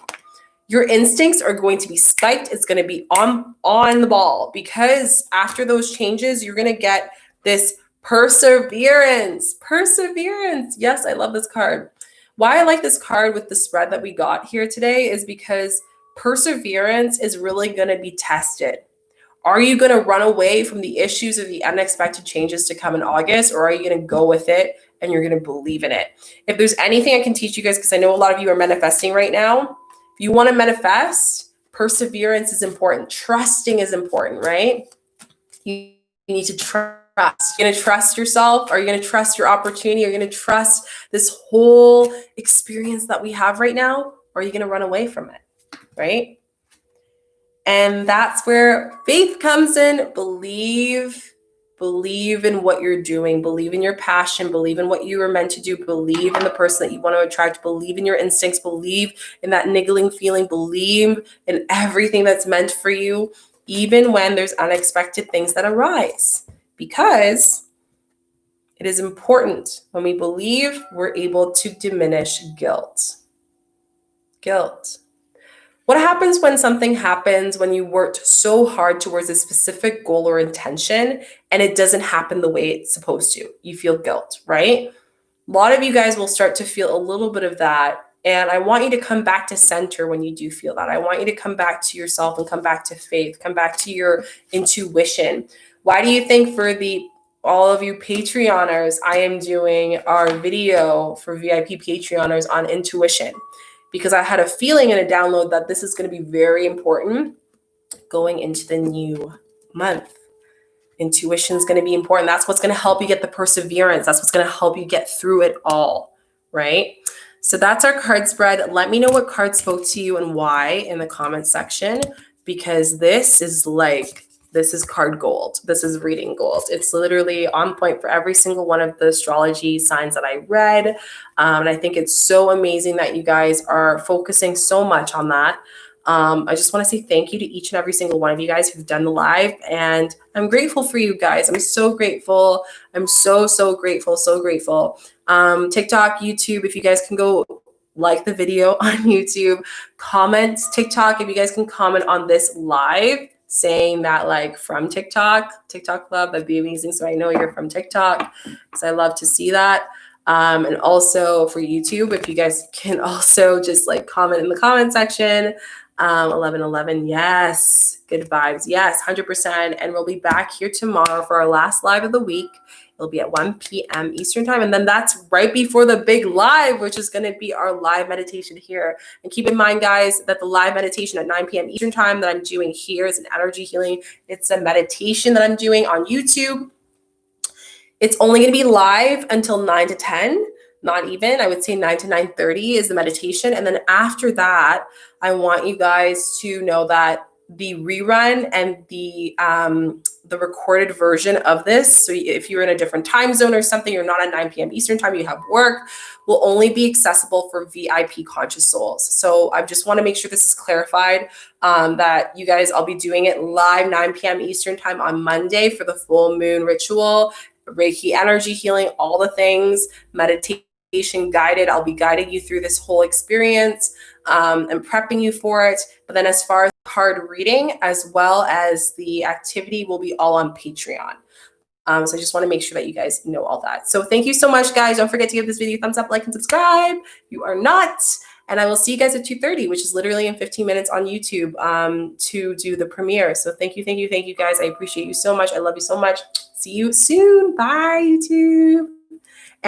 Your instincts are going to be spiked. It's going to be on the ball, because after those changes, you're going to get this perseverance. Perseverance. Yes, I love this card. Why I like this card with the spread that we got here today is because perseverance is really going to be tested. Are you going to run away from the issues or the unexpected changes to come in August, or are you going to go with it and you're going to believe in it? If there's anything I can teach you guys, because I know a lot of you are manifesting right now, if you want to manifest, perseverance is important. Trusting is important, right? You need to trust. You're going to trust yourself. Are you going to trust your opportunity? Are you going to trust this whole experience that we have right now? Or are you going to run away from it, right? And that's where faith comes in. Believe in what you're doing. Believe in your passion. Believe in what you were meant to do. Believe in the person that you want to attract. Believe in your instincts. Believe in that niggling feeling. Believe in everything that's meant for you, even when there's unexpected things that arise. Because it is important. When we believe, we're able to diminish guilt. Guilt. What happens when something happens when you worked so hard towards a specific goal or intention and it doesn't happen the way it's supposed to? You feel guilt, right? A lot of you guys will start to feel a little bit of that. And I want you to come back to center when you do feel that. I want you to come back to yourself and come back to faith, come back to your intuition. Why do you think for all of you Patreoners, I am doing our video for VIP Patreoners on intuition? Because I had a feeling in a download that this is going to be very important going into the new month. Intuition is going to be important. That's what's going to help you get the perseverance. That's what's going to help you get through it all, right? So that's our card spread. Let me know what card spoke to you and why in the comment section, because this is card gold. This is reading gold. It's literally on point for every single one of the astrology signs that I read. And I think it's so amazing that you guys are focusing so much on that. I just want to say thank you to each and every single one of you guys who've done the live. And I'm grateful for you guys. I'm so grateful. I'm so grateful, so grateful. TikTok, YouTube, if you guys can go like the video on YouTube, comment TikTok, if you guys can comment on this live, saying that like from TikTok Club, that'd be amazing. So I know you're from TikTok, because I love to see that. And also for YouTube, if you guys can also just like comment in the comment section. 11:11, yes, good vibes, yes, 100%. And we'll be back here tomorrow for our last live of the week. It'll be at 1 p.m. Eastern time. And then that's right before the big live, which is going to be our live meditation here. And keep in mind, guys, that the live meditation at 9 p.m. Eastern time that I'm doing here is an energy healing. It's a meditation that I'm doing on YouTube. It's only going to be live until 9 to 10, not even. I would say 9 to 9:30 is the meditation. And then after that, I want you guys to know that the rerun and the recorded version of this, so if you're in a different time zone or something, you're not at 9 p.m. Eastern time, you have work, will only be accessible for VIP conscious souls. So I just want to make sure this is clarified, that you guys, I'll be doing it live 9 p.m. Eastern time on Monday for the full moon ritual, Reiki energy healing, all the things, meditation guided. I'll be guiding you through this whole experience and prepping you for it. But then as far as card reading, as well as the activity, will be all on Patreon. So I just want to make sure that you guys know all that. So thank you so much, guys. Don't forget to give this video a thumbs up, like, and subscribe. You are not. And I will see you guys at 2:30, which is literally in 15 minutes on YouTube, to do the premiere. So thank you, guys. I appreciate you so much. I love you so much. See you soon. Bye, YouTube.